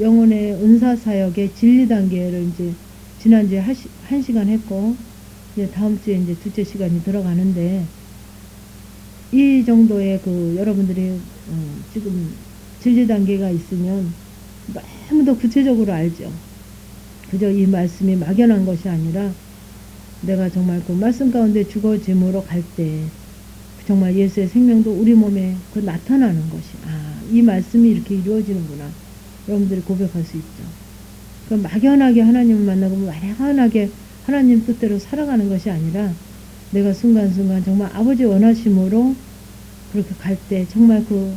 영혼의 은사 사역의 진리 단계를 이제 지난주에 한 시간 했고 이제 다음 주에 이제 둘째 시간이 들어가는데 이 정도의 그 여러분들이 지금 진리 단계가 있으면 너무 더 구체적으로 알죠. 그저 이 말씀이 막연한 것이 아니라 내가 정말 그 말씀 가운데 죽어짐으로 갈 때 정말 예수의 생명도 우리 몸에 그 나타나는 것이 이 말씀이 이렇게 이루어지는구나. 여러분들이 고백할 수 있죠. 그 막연하게 하나님을 만나고 막연하게 하나님 뜻대로 살아가는 것이 아니라 내가 순간순간 정말 아버지 원하심으로 그렇게 갈 때 정말 그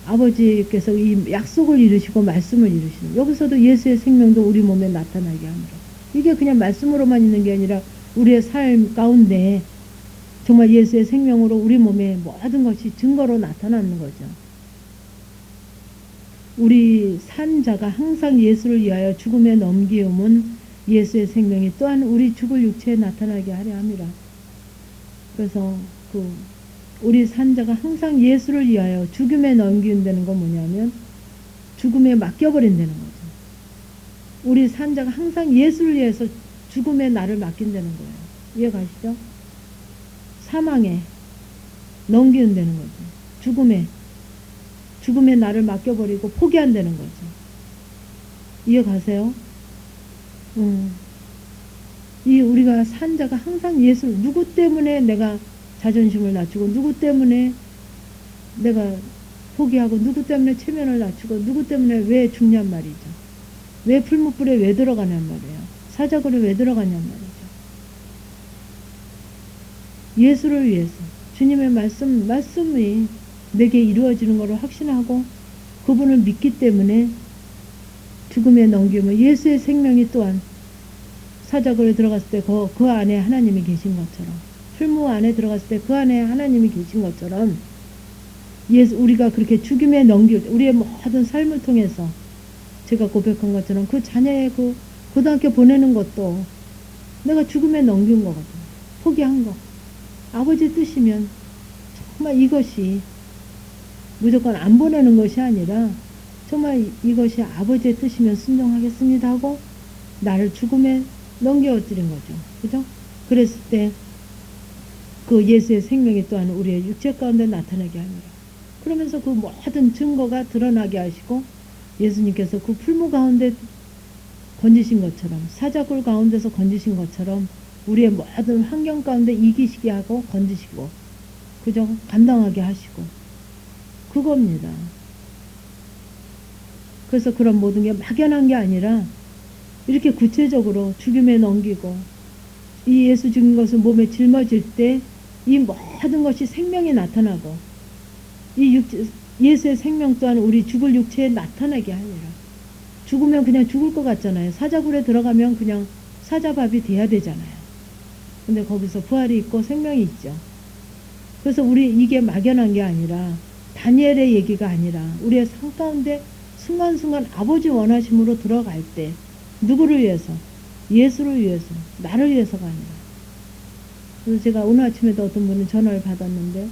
아버지께서 이 약속을 이루시고 말씀을 이루시는 여기서도 예수의 생명도 우리 몸에 나타나게 합니다. 이게 그냥 말씀으로만 있는 게 아니라 우리의 삶 가운데 정말 예수의 생명으로 우리 몸에 모든 것이 증거로 나타나는 거죠. 우리 산 자가 항상 예수를 위하여 죽음에 넘기움은 예수의 생명이 또한 우리 죽을 육체에 나타나게 하려 함이라. 그래서 우리 산 자가 항상 예수를 위하여 죽음에 넘기운다는 건 뭐냐면 죽음에 맡겨버린다는 거죠. 우리 산 자가 항상 예수를 위해서 죽음에 나를 맡긴다는 거예요. 이해 가시죠? 사망에 넘기운다는 거죠. 죽음에 나를 맡겨버리고 포기한다는 거죠. 이해 가세요? 이 우리가 산 자가 항상 예수를 누구 때문에 내가 자존심을 낮추고 누구 때문에 내가 포기하고 누구 때문에 체면을 낮추고 누구 때문에 왜 죽냔 말이죠. 왜 풀무불에 왜 들어가냔 말이에요. 사자굴에 왜 들어가냔 말이죠. 예수를 위해서 주님의 말씀이 내게 이루어지는 것을 확신하고 그분을 믿기 때문에 죽음에 넘기면 예수의 생명이 또한 사자굴에 들어갔을 때 그 안에 하나님이 계신 것처럼 풀무 안에 들어갔을 때 그 안에 하나님이 계신 것처럼 우리가 그렇게 죽음에 넘길 우리의 모든 삶을 통해서 제가 고백한 것처럼 그 자녀의 그 고등학교 보내는 것도 내가 죽음에 넘긴 거거든요. 포기한 거. 아버지 뜻이면 정말 이것이 무조건 안 보내는 것이 아니라 정말 이것이 아버지의 뜻이면 순종하겠습니다 하고 나를 죽음에 넘겨드린 거죠. 그죠? 그랬을 때 그 예수의 생명이 또한 우리의 육체 가운데 나타나게 합니다. 그러면서 그 모든 증거가 드러나게 하시고 예수님께서 그 풀무 가운데 건지신 것처럼 사자굴 가운데서 건지신 것처럼 우리의 모든 환경 가운데 이기시게 하고 건지시고 그죠? 감당하게 하시고 그겁니다. 그래서 그런 모든 게 막연한 게 아니라 이렇게 구체적으로 죽임에 넘기고 이 예수 죽인 것을 몸에 짊어질 때 이 모든 것이 생명이 나타나고 예수의 생명 또한 우리 죽을 육체에 나타나게 하니라. 죽으면 그냥 죽을 것 같잖아요. 사자굴에 들어가면 그냥 사자밥이 돼야 되잖아요. 근데 거기서 부활이 있고 생명이 있죠. 그래서 이게 막연한 게 아니라 다니엘의 얘기가 아니라 우리의 삶 가운데 순간순간 아버지 원하심으로 들어갈 때 누구를 위해서? 예수를 위해서, 나를 위해서가 아니라. 그래서 제가 오늘 아침에도 어떤 분이 전화를 받았는데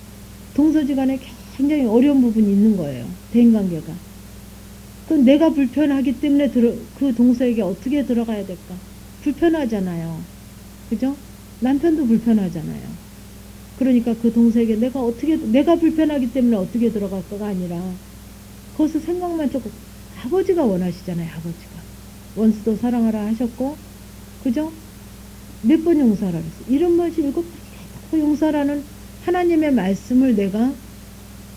동서지간에 굉장히 어려운 부분이 있는 거예요. 대인관계가. 그럼 내가 불편하기 때문에 그 동서에게 어떻게 들어가야 될까? 불편하잖아요. 그죠? 남편도 불편하잖아요. 그러니까 그 동서에게 내가 불편하기 때문에 어떻게 들어갈까가 아니라 거기서 생각만 조금 아버지가 원하시잖아요. 아버지가. 원수도 사랑하라 하셨고 그죠? 몇 번 용서하라 그랬어요. 7번씩 7번 그 용서라는 하나님의 말씀을 내가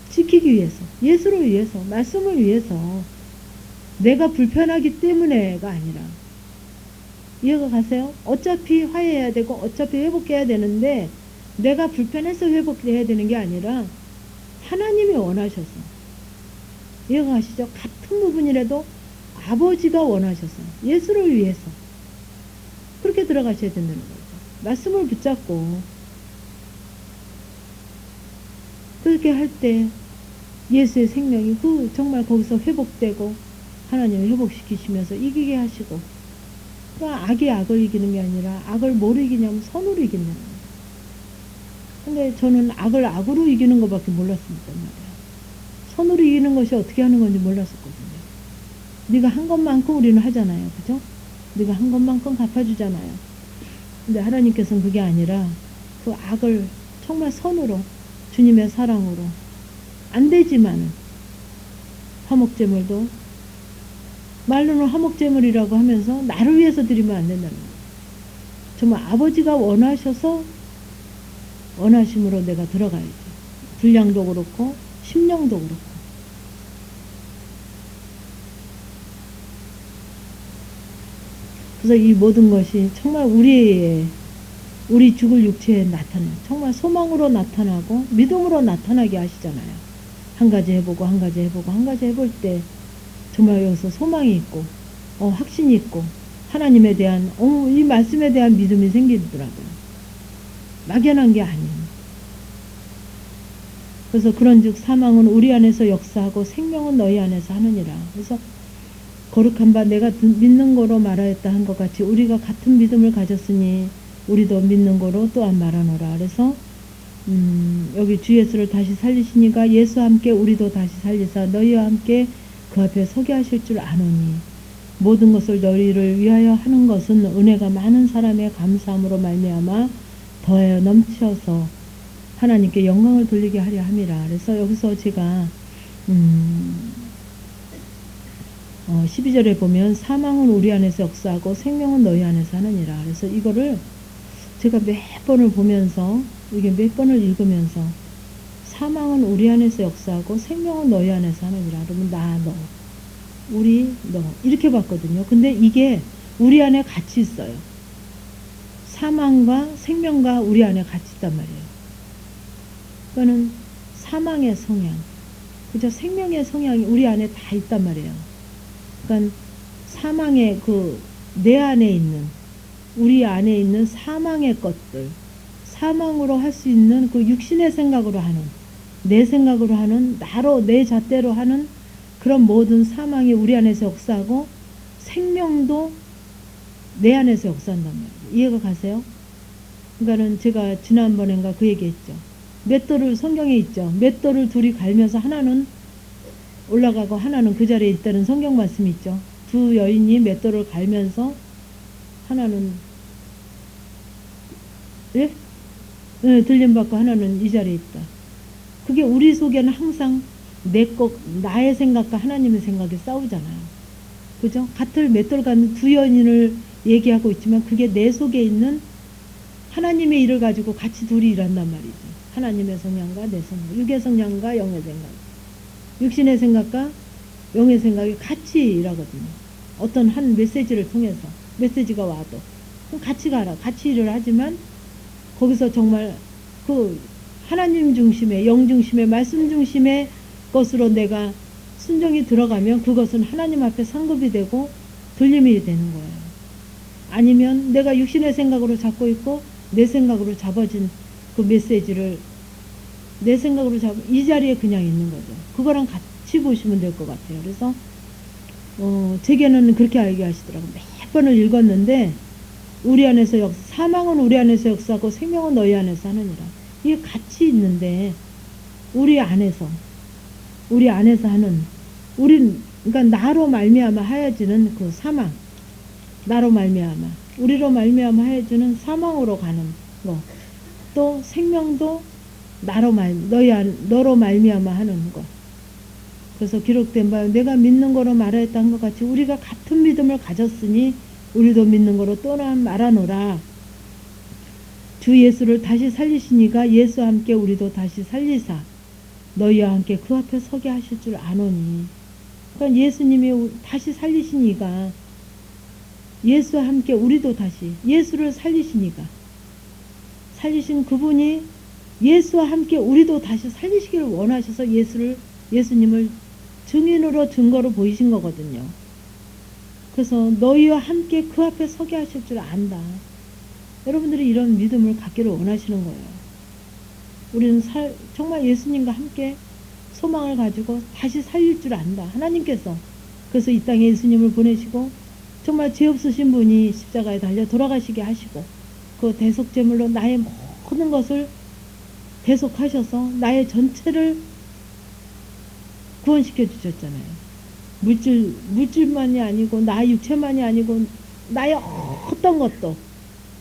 지키기 위해서, 예수를 위해서, 말씀을 위해서, 내가 불편하기 때문에가 아니라, 이해가 가세요? 어차피 화해해야 되고 어차피 회복해야 되는데 내가 불편해서 회복해야 되는 게 아니라 하나님이 원하셔서, 이해가 가시죠? 같은 부분이라도 아버지가 원하셔서, 예수를 위해서 그렇게 들어가셔야 된다는 거죠. 말씀을 붙잡고 그렇게 할 때 예수의 생명이 정말 거기서 회복되고 하나님을 회복시키시면서 이기게 하시고, 그러니까 악이 악을 이기는 게 아니라 악을 뭐로 이기냐면 선으로 이긴다는 거예요. 근데 저는 악을 악으로 이기는 것밖에 몰랐습니다. 말이야. 선으로 이기는 것이 어떻게 하는 건지 몰랐었거든요. 네가 한 것만큼 우리는 하잖아요. 그죠? 네가 한 것만큼 갚아주잖아요. 근데 하나님께서는 그게 아니라 그 악을 정말 선으로, 주님의 사랑으로, 안 되지만은 화목제물도 말로는 화목제물이라고 하면서 나를 위해서 드리면 안 된다는 거예요. 정말 아버지가 원하셔서 원하심으로 내가 들어가야지. 분량도 그렇고 심령도 그렇고. 그래서 이 모든 것이 정말 우리 죽을 육체에 나타나요. 정말 소망으로 나타나고 믿음으로 나타나게 하시잖아요. 한 가지 해보고 한 가지 해보고 한 가지 해볼 때 정말 여기서 소망이 있고 확신이 있고 하나님에 대한 이 말씀에 대한 믿음이 생기더라고요. 막연한 게 아니에요. 그래서 그런즉 사망은 우리 안에서 역사하고 생명은 너희 안에서 하느니라. 그래서 거룩한 바 내가 믿는 거로 말하였다 한 것 같이 우리가 같은 믿음을 가졌으니 우리도 믿는 거로 또한 말하노라. 그래서 여기 주 예수를 다시 살리시니까 예수와 함께 우리도 다시 살리사 너희와 함께 그 앞에 서게 하실 줄 아노니 모든 것을 너희를 위하여 하는 것은 은혜가 많은 사람의 감사함으로 말미암아 더하여 넘쳐서 하나님께 영광을 돌리게 하려 함이라. 그래서 여기서 제가 12절에 보면 사망은 우리 안에서 역사하고 생명은 너희 안에서 하느니라. 그래서 이거를 제가 몇 번을 보면서 이게 몇 번을 읽으면서 사망은 우리 안에서 역사하고 생명은 너희 안에서 하느니라. 그러면 나, 너, 우리, 너 이렇게 봤거든요. 근데 이게 우리 안에 같이 있어요. 사망과 생명과 우리 안에 같이 있단 말이에요. 그거는 사망의 성향, 그죠? 생명의 성향이 우리 안에 다 있단 말이에요. 그러니까 사망의 내 안에 있는, 우리 안에 있는 사망의 것들, 사망으로 할 수 있는 그 육신의 생각으로 하는, 내 생각으로 하는, 나로, 내 잣대로 하는 그런 모든 사망이 우리 안에서 역사하고 생명도 내 안에서 역사한단 말이에요. 이해가 가세요? 그러니까는 제가 지난번엔가 그 얘기했죠. 맷돌을 성경에 있죠. 맷돌을 둘이 갈면서 하나는 올라가고 하나는 그 자리에 있다는 성경 말씀이 있죠. 두 여인이 맷돌을 갈면서 하나는 예? 네, 들림받고 하나는 이 자리에 있다. 그게 우리 속에는 항상 나의 생각과 하나님의 생각이 싸우잖아요. 그죠? 같은 맷돌 가는 두 여인을 얘기하고 있지만 그게 내 속에 있는 하나님의 일을 가지고 같이 둘이 일한단 말이죠. 하나님의 성향과 내 성향, 육의 성향과 영의 생각, 육신의 생각과 영의 생각이 같이 일하거든요. 어떤 한 메시지를 통해서 메시지가 와도 같이 가라, 같이 일을 하지만 거기서 정말 그 하나님 중심의, 영 중심의, 말씀 중심의 것으로 내가 순종이 들어가면 그것은 하나님 앞에 상급이 되고 들림이 되는 거예요. 아니면 내가 육신의 생각으로 잡고 있고 내 생각으로 잡아진 그 메시지를 내 생각으로 이 자리에 그냥 있는 거죠. 그거랑 같이 보시면 될 것 같아요. 그래서 제게는 그렇게 알게 하시더라고요. 몇 번을 읽었는데 우리 안에서 사망은 우리 안에서 역사하고 생명은 너희 안에서 하느니라. 이게 같이 있는데 우리 안에서 하는 그러니까 나로 말미암아 하여지는 그 사망, 나로 말미암아 우리로 말미암아 하여지는 사망으로 가는 거, 또 생명도 너로 말미암아 하는 거. 그래서 기록된 바 내가 믿는 거로 말하였던 것 같이 우리가 같은 믿음을 가졌으니 우리도 믿는 거로 또한 말하노라. 주 예수를 다시 살리시니까 예수와 함께 우리도 다시 살리사 너희와 함께 그 앞에 서게 하실 줄 아노니. 그러니까 예수님이 다시 살리시니까 예수와 함께 우리도 다시 예수를 살리시니까 살리신 그분이 예수와 함께 우리도 다시 살리시기를 원하셔서 예수님을 증인으로 증거로 보이신 거거든요. 그래서 너희와 함께 그 앞에 서게 하실 줄 안다. 여러분들이 이런 믿음을 갖기를 원하시는 거예요. 우리는 정말 예수님과 함께 소망을 가지고 다시 살릴 줄 안다. 하나님께서. 그래서 이 땅에 예수님을 보내시고 정말 죄 없으신 분이 십자가에 달려 돌아가시게 하시고 그 대속제물로 나의 모든 것을 대속하셔서 나의 전체를 구원시켜 주셨잖아요. 물질만이 아니고 나의 육체만이 아니고 나의 어떤 것도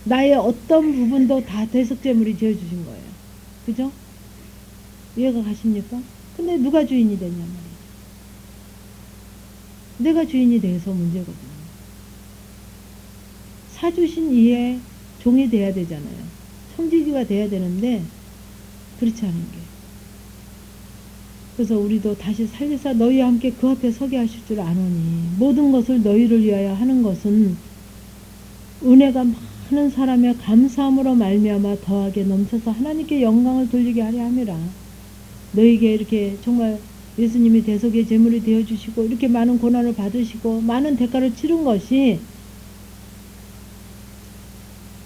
나의 어떤 부분도 다 대속제물이 되어주신 거예요. 그죠? 이해가 가십니까? 근데 누가 주인이 되냐 말이에요. 내가 주인이 돼서 문제거든요. 사주신 이에 종이 돼야 되잖아요. 청지기가 돼야 되는데 그렇지 않은 게. 그래서 우리도 다시 살리사 너희와 함께 그 앞에 서게 하실 줄 아노니 모든 것을 너희를 위하여 하는 것은 은혜가 많은 사람의 감사함으로 말미암아 더하게 넘쳐서 하나님께 영광을 돌리게 하려 함이라. 너희에게 이렇게 정말 예수님이 대속의 제물이 되어주시고 이렇게 많은 고난을 받으시고 많은 대가를 치른 것이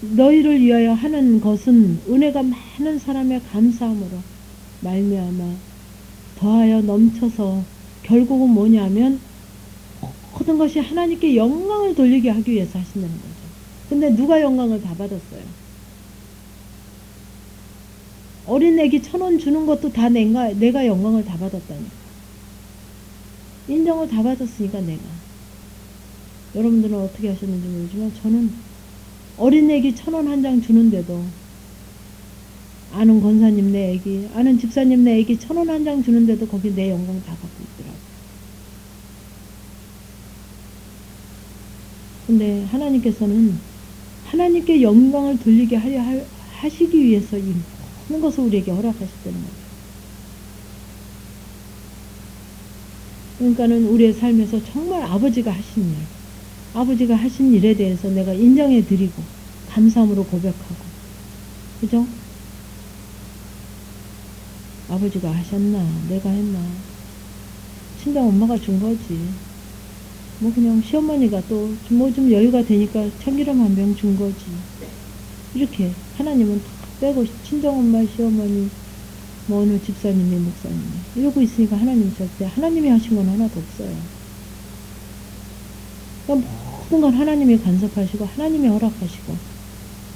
너희를 위하여 하는 것은 은혜가 많은 사람의 감사함으로 말미암아 더하여 넘쳐서 결국은 뭐냐면 모든 것이 하나님께 영광을 돌리게 하기 위해서 하신다는 거죠. 근데 누가 영광을 다 받았어요? 어린 애기 1,000원 주는 것도 다 내가 영광을 다 받았다니까. 인정을 다 받았으니까 내가. 여러분들은 어떻게 하셨는지 모르지만 저는 어린 애기 1,000원 한 장 주는데도 아는 권사님 내 애기, 아는 집사님 내 애기 1,000원 한 장 주는데도 거기 내 영광 다 받고 있더라고. 근데 하나님께서는 하나님께 영광을 돌리게 하려 하시기 위해서 이 모든 것을 우리에게 허락하셨다는 거예요. 그러니까는 우리의 삶에서 정말 아버지가 하신 일, 아버지가 하신 일에 대해서 내가 인정해 드리고 감사함으로 고백하고, 그죠? 아버지가 하셨나 내가 했나, 친정 엄마가 준 거지. 뭐 그냥 시어머니가 또 뭐 좀 여유가 되니까 참기름 한 병 준 거지. 이렇게 하나님은 다 빼고 친정엄마 시어머니 뭐 어느 집사님이 목사님이 이러고 있으니까 하나님 절대 하나님이 하신 건 하나도 없어요. 그러니까 모든 건 하나님이 간섭하시고 하나님이 허락하시고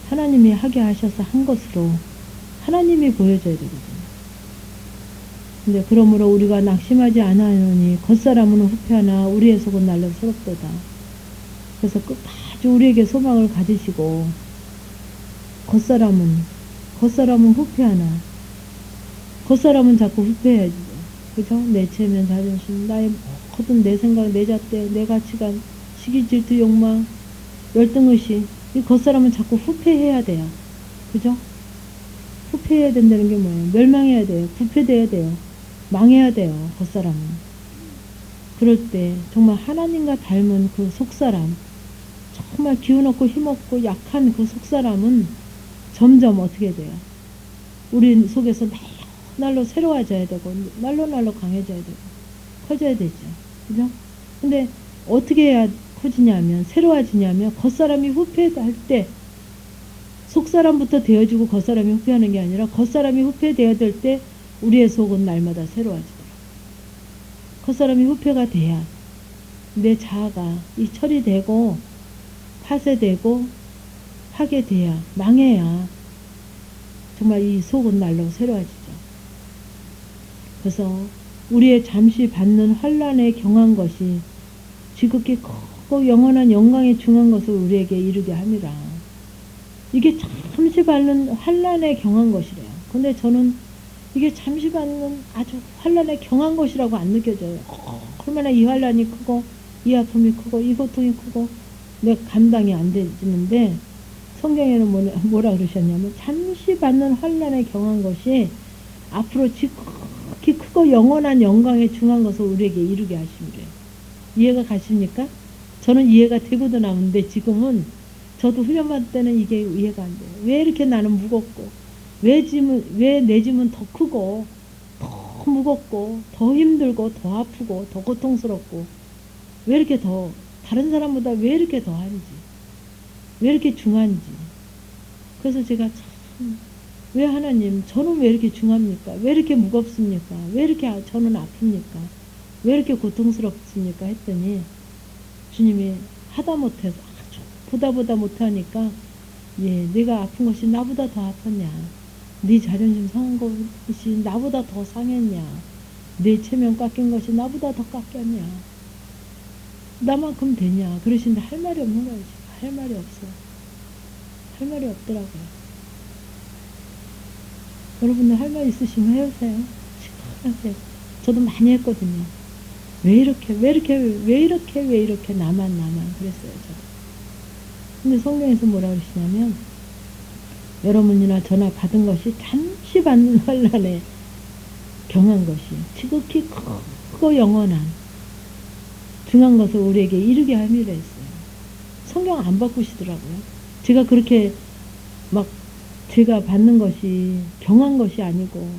하나님이 하게 하셔서 한 것으로 하나님이 보여줘야 되거든요. 근데 그러므로 우리가 낙심하지 않아하노니 겉사람은 후패하나 우리의 속은 날로 새롭도다. 그래서 끝까지 우리에게 소망을 가지시고 겉사람은 후패하나, 겉사람은 자꾸 후패해야지. 그죠? 내 체면, 자존심, 나의 모든 내 생각, 내 잣대, 내 가치관, 시기, 질투, 욕망, 열등의식, 이 겉사람은 자꾸 후패해야 돼요. 그죠? 후패해야 된다는 게 뭐예요? 멸망해야 돼요. 부패돼야 돼요. 망해야 돼요. 겉사람은. 그럴 때 정말 하나님과 닮은 그 속사람, 정말 기운없고 힘없고 약한 그 속사람은 점점 어떻게 돼요? 우리 속에서 날로 새로워져야 되고 날로 강해져야 되고 커져야 되죠. 그죠? 근데 어떻게 해야 커지냐면, 새로워지냐면 겉사람이 후패할 때 속사람부터 되어주고 겉사람이 후패하는 게 아니라 겉사람이 후패되어야 될 때 우리의 속은 날마다 새로워지더라. 겉사람이 후패가 돼야 내 자아가 이 처리되고 파쇄되고 하게 돼야, 망해야 정말 이 속은 날로 새로워지죠. 그래서 우리의 잠시 받는 환란에 경한 것이 지극히 크고 영원한 영광에 중한 것을 우리에게 이루게 함이라. 이게 잠시 받는 환란에 경한 것이래요. 근데 저는 이게 잠시 받는 아주 환란에 경한 것이라고 안 느껴져요. 얼마나 이 환란이 크고 이 아픔이 크고 이 고통이 크고 내가 감당이 안 되는데 성경에는 뭐라 그러셨냐면 잠시 받는 환난에 경한 것이 앞으로 지극히 크고 영원한 영광에 중한 것을 우리에게 이루게 하심이래요. 이해가 가십니까? 저는 이해가 되고도 남는데 지금은 저도 훈련받을 때는 이게 이해가 안 돼요. 왜 이렇게 나는 무겁고 왜 내 짐은 더 크고 더 무겁고 더 힘들고 더 아프고 더 고통스럽고 왜 이렇게 더 다른 사람보다 왜 이렇게 더한지 왜 이렇게 중한지. 그래서 제가 참 왜 하나님 저는 왜 이렇게 중합니까? 왜 이렇게 무겁습니까? 왜 이렇게 저는 아픕니까? 왜 이렇게 고통스럽습니까? 했더니 주님이 하다 못해서 보다 못하니까 내가 아픈 것이 나보다 더 아팠냐? 네 자존심 상한 것이 나보다 더 상했냐? 네 체면 깎인 것이 나보다 더 깎였냐? 나만큼 되냐? 그러시는데 할 말이 없는 거예요. 할 말이 없어. 할 말이 없더라고요. 여러분들 할 말 있으시면 해보세요. 시원하세요. 저도 많이 했거든요. 왜 이렇게 나만 그랬어요. 저도. 근데 성경에서 뭐라 그러시냐면 여러분이나 저나 받은 것이 잠시 받는 환난에 경한 것이 지극히 크고 영원한 중한 것을 우리에게 이루게 함이라 했어요. 성경 안 바꾸시더라고요. 제가 그렇게 막 제가 받는 것이 경한 것이 아니고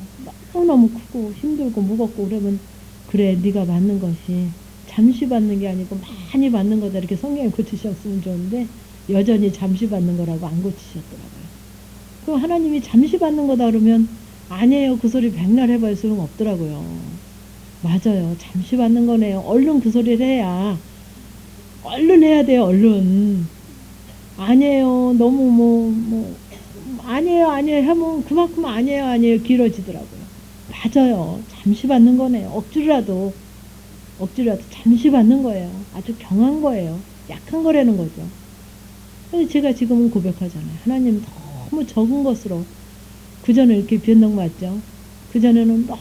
너무너무 크고 힘들고 무겁고 그러면 그래 네가 받는 것이 잠시 받는 게 아니고 많이 받는 거다 이렇게 성경에 고치셨으면 좋은데 여전히 잠시 받는 거라고 안 고치셨더라고요. 그럼 하나님이 잠시 받는 거다 그러면 아니에요. 그 소리 백날 해봐야 소용 없더라고요. 맞아요. 잠시 받는 거네요. 얼른 그 소리를 해야 얼른 해야 돼요. 얼른. 아니에요. 너무 아니에요 하면 그만큼 아니에요 길어지더라고요. 맞아요. 잠시 받는 거네요. 억지로라도 잠시 받는 거예요. 아주 경한 거예요. 약한 거라는 거죠. 근데 제가 지금은 고백하잖아요. 하나님 너무 적은 것으로 그전에 이렇게 변동받죠. 그전에는 너무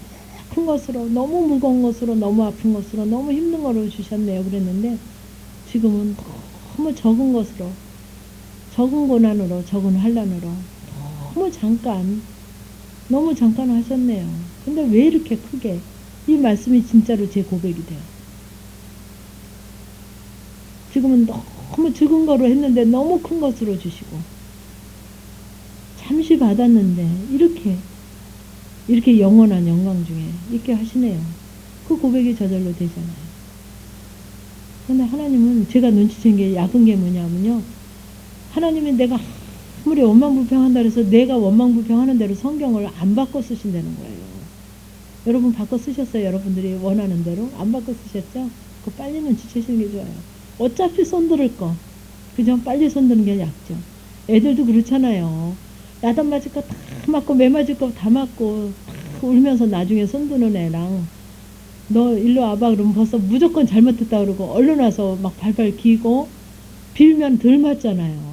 큰 것으로 너무 무거운 것으로 너무 아픈 것으로 너무 힘든 거로 주셨네요. 그랬는데 지금은 너무 적은 것으로 적은 고난으로 적은 환난으로 너무 잠깐 하셨네요. 근데 왜 이렇게 크게 이 말씀이 진짜로 제 고백이 돼요. 지금은 너무 적은 거로 했는데 너무 큰 것으로 주시고 잠시 받았는데 이렇게 영원한 영광 중에 있게 하시네요. 그 고백이 저절로 되잖아요. 근데 하나님은 제가 눈치챈 게 약은 게 뭐냐면요. 하나님이 내가 아무리 원망불평한다 그래서 내가 원망불평하는 대로 성경을 안 바꿔 쓰신다는 거예요. 여러분 바꿔 쓰셨어요? 여러분들이 원하는 대로? 안 바꿔 쓰셨죠? 그 빨리 눈치채시는 게 좋아요. 어차피 손들을 거. 그죠? 빨리 손드는 게 낫죠. 애들도 그렇잖아요. 야단 맞을 거 다 맞고 매 맞을 거 다 맞고 울면서 나중에 손드는 애랑 너 일로 와봐 그러면 벌써 무조건 잘못했다 그러고 얼른 와서 막 발발 기고 빌면 덜 맞잖아요.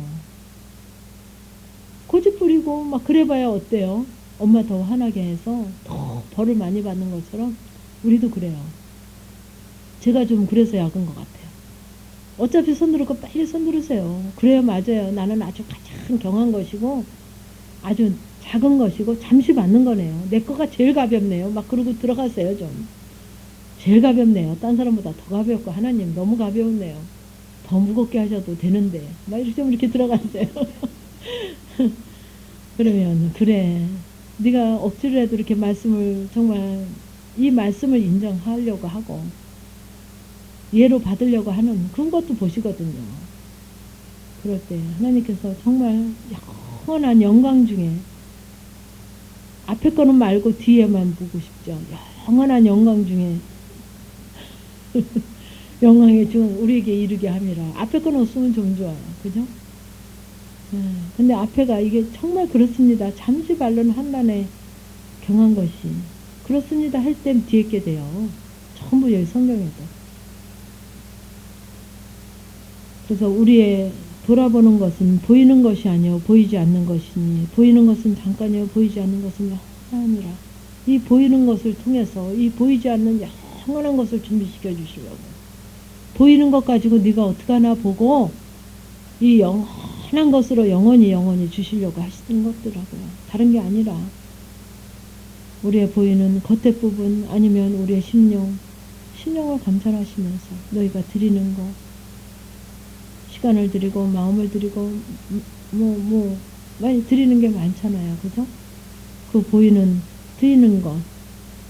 고집 부리고 막 그래봐야 어때요? 엄마 더 화나게 해서 더 벌을 많이 받는 것처럼 우리도 그래요. 제가 좀 그래서 약은 것 같아요. 어차피 손들을 거 빨리 손들으세요. 그래야 맞아요. 나는 아주 가장 경한 것이고 아주 작은 것이고 잠시 받는 거네요. 내 거가 제일 가볍네요. 막 그러고 들어가세요 좀. 제일 가볍네요. 딴 사람보다 더 가볍고 하나님 너무 가벼웠네요. 더 무겁게 하셔도 되는데 막 이렇게 좀 이렇게 들어가세요. 그러면 그래 네가 억지로라도 이렇게 말씀을 정말 이 말씀을 인정하려고 하고 예로 받으려고 하는 그런 것도 보시거든요. 그럴 때 하나님께서 정말 영원한 영광 중에 앞에 거는 말고 뒤에만 보고 싶죠. 영원한 영광 중에 영광의 중 우리에게 이르게 함이라. 앞에 거는 없으면 좀 좋아요. 그죠? 근데 앞에가 이게 정말 그렇습니다. 잠시 바른 환난에 경한 것이 그렇습니다 할 땐 뒤에 게 돼요. 전부 여기 성경에도. 그래서 우리의 돌아보는 것은 보이는 것이 아니요 보이지 않는 것이니 보이는 것은 잠깐이요 보이지 않는 것은 영원하니라. 이 보이는 것을 통해서 이 보이지 않는 영원한 것을 준비시켜 주시려고. 보이는 것 가지고 네가 어떻게 하나 보고 이 영원한 영원한 것으로 영원히 주시려고 하시는 것더라고요. 다른 게 아니라 우리의 보이는 겉의 부분 아니면 우리의 심령을 감찰하시면서 너희가 드리는 거, 시간을 드리고 마음을 드리고 많이 드리는 게 많잖아요. 그죠? 그 드리는 것,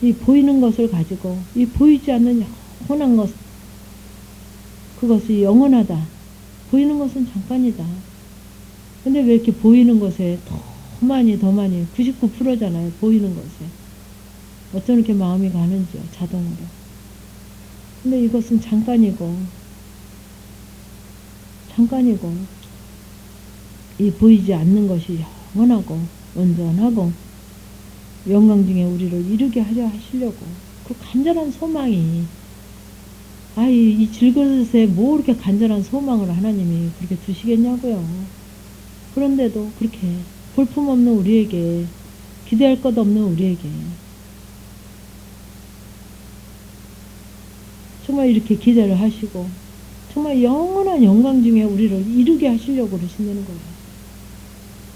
이 보이는 것을 가지고 이 보이지 않는 영원한 것, 그것이 영원하다. 보이는 것은 잠깐이다. 근데 왜 이렇게 보이는 것에 더 많이 99%잖아요. 보이는 것에. 어쩜 이렇게 마음이 가는지요. 자동으로. 근데 이것은 잠깐이고 이 보이지 않는 것이 영원하고 온전하고 영광 중에 우리를 이루게 하려 하시려고 그 간절한 소망이 이 질그릇에 뭐 이렇게 간절한 소망을 하나님이 그렇게 두시겠냐고요. 그런데도 그렇게 볼품없는 우리에게 기대할 것 없는 우리에게 정말 이렇게 기대를 하시고 정말 영원한 영광 중에 우리를 이루게 하시려고 그러신다는 거예요.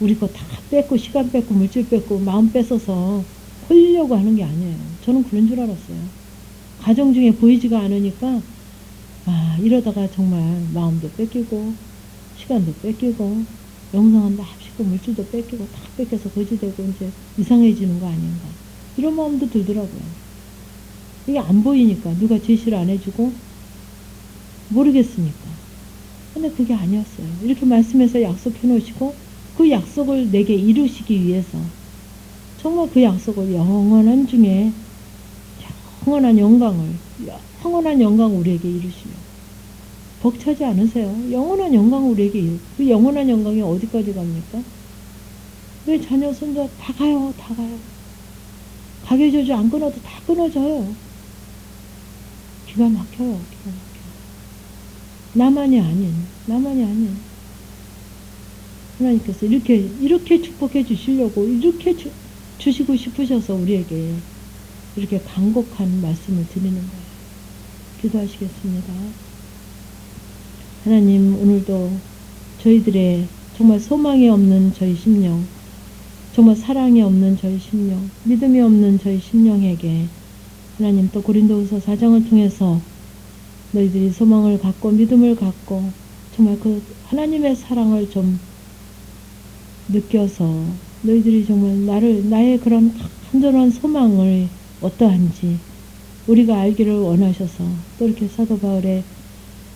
우리 거 다 뺏고 시간 뺏고 물질 뺏고 마음 뺏어서 홀리려고 하는 게 아니에요. 저는 그런 줄 알았어요. 가정 중에 보이지가 않으니까 이러다가 정말 마음도 뺏기고 시간도 뺏기고 영성은 다 합시고 물질도 뺏기고 다 뺏겨서 거지되고 이제 이상해지는 거 아닌가 이런 마음도 들더라고요. 이게 안 보이니까 누가 제시를 안 해주고 모르겠으니까. 근데 그게 아니었어요. 이렇게 말씀해서 약속해 놓으시고 그 약속을 내게 이루시기 위해서 정말 그 약속을 영원한 중에 영원한 영광을 우리에게 이루시며 벅차지 않으세요. 영원한 영광을 우리에게 그 영원한 영광이 어디까지 갑니까? 내 자녀 손자 다 가요. 가게 저주 안 끊어도 다 끊어져요. 기가 막혀요. 나만이 아닌 하나님께서 이렇게 축복해 주시려고 이렇게 주시고 싶으셔서 우리에게 이렇게 간곡한 말씀을 드리는 거예요. 기도하시겠습니다. 하나님, 오늘도 저희들의 정말 소망이 없는 저희 심령, 정말 사랑이 없는 저희 심령, 믿음이 없는 저희 심령에게 하나님 또 고린도후서 4장을 통해서 너희들이 소망을 갖고 믿음을 갖고 정말 그 하나님의 사랑을 좀 느껴서 너희들이 정말 나의 그런 간절한 소망을 어떠한지 우리가 알기를 원하셔서 또 이렇게 사도 바울의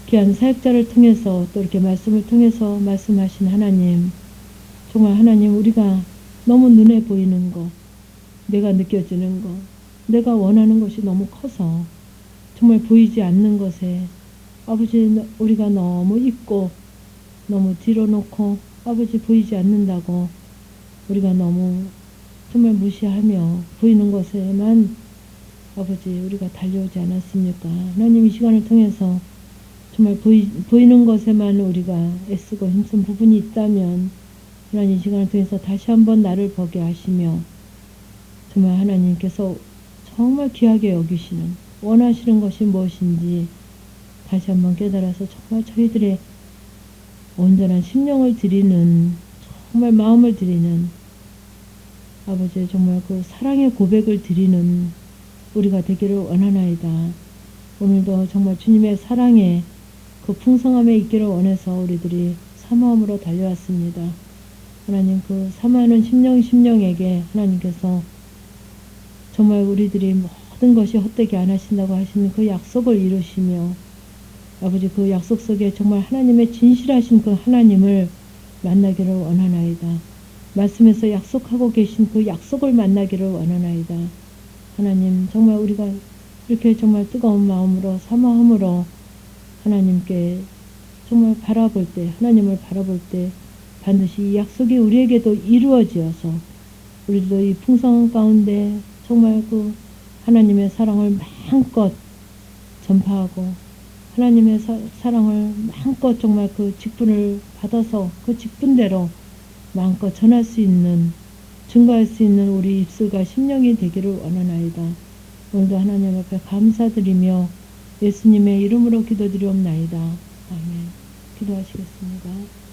귀한 사역자를 통해서 또 이렇게 말씀을 통해서 말씀하신 하나님, 정말 하나님 우리가 너무 눈에 보이는 것, 내가 느껴지는 것, 내가 원하는 것이 너무 커서 정말 보이지 않는 것에 아버지 우리가 너무 잊고 너무 뒤로 놓고 아버지 보이지 않는다고 우리가 너무 정말 무시하며 보이는 것에만 아버지 우리가 달려오지 않았습니까? 하나님 이 시간을 통해서 정말 보이는 것에만 우리가 애쓰고 힘쓴 부분이 있다면 하나님 이 시간을 통해서 다시 한번 나를 보게 하시며 정말 하나님께서 정말 귀하게 여기시는 원하시는 것이 무엇인지 다시 한번 깨달아서 정말 저희들의 온전한 심령을 드리는 정말 마음을 드리는 아버지 정말 그 사랑의 고백을 드리는 우리가 되기를 원하나이다. 오늘도 정말 주님의 사랑에 그 풍성함에 있기를 원해서 우리들이 사모함으로 달려왔습니다. 하나님 그 사모하는 심령에게 하나님께서 정말 우리들이 모든 것이 헛되게 안 하신다고 하시는 그 약속을 이루시며 아버지 그 약속 속에 정말 하나님의 진실하신 그 하나님을 만나기를 원하나이다. 말씀에서 약속하고 계신 그 약속을 만나기를 원하나이다. 하나님 정말 우리가 이렇게 정말 뜨거운 마음으로 사모함으로 하나님께 정말 하나님을 바라볼 때 반드시 이 약속이 우리에게도 이루어지어서 우리도 이 풍성한 가운데 정말 그 하나님의 사랑을 마음껏 전파하고 하나님의 사랑을 마음껏 정말 그 직분을 받아서 그 직분대로 마음껏 전할 수 있는 증거할 수 있는 우리 입술과 심령이 되기를 원하나이다. 오늘도 하나님 앞에 감사드리며 예수님의 이름으로 기도드리옵나이다. 아멘. 기도하시겠습니다.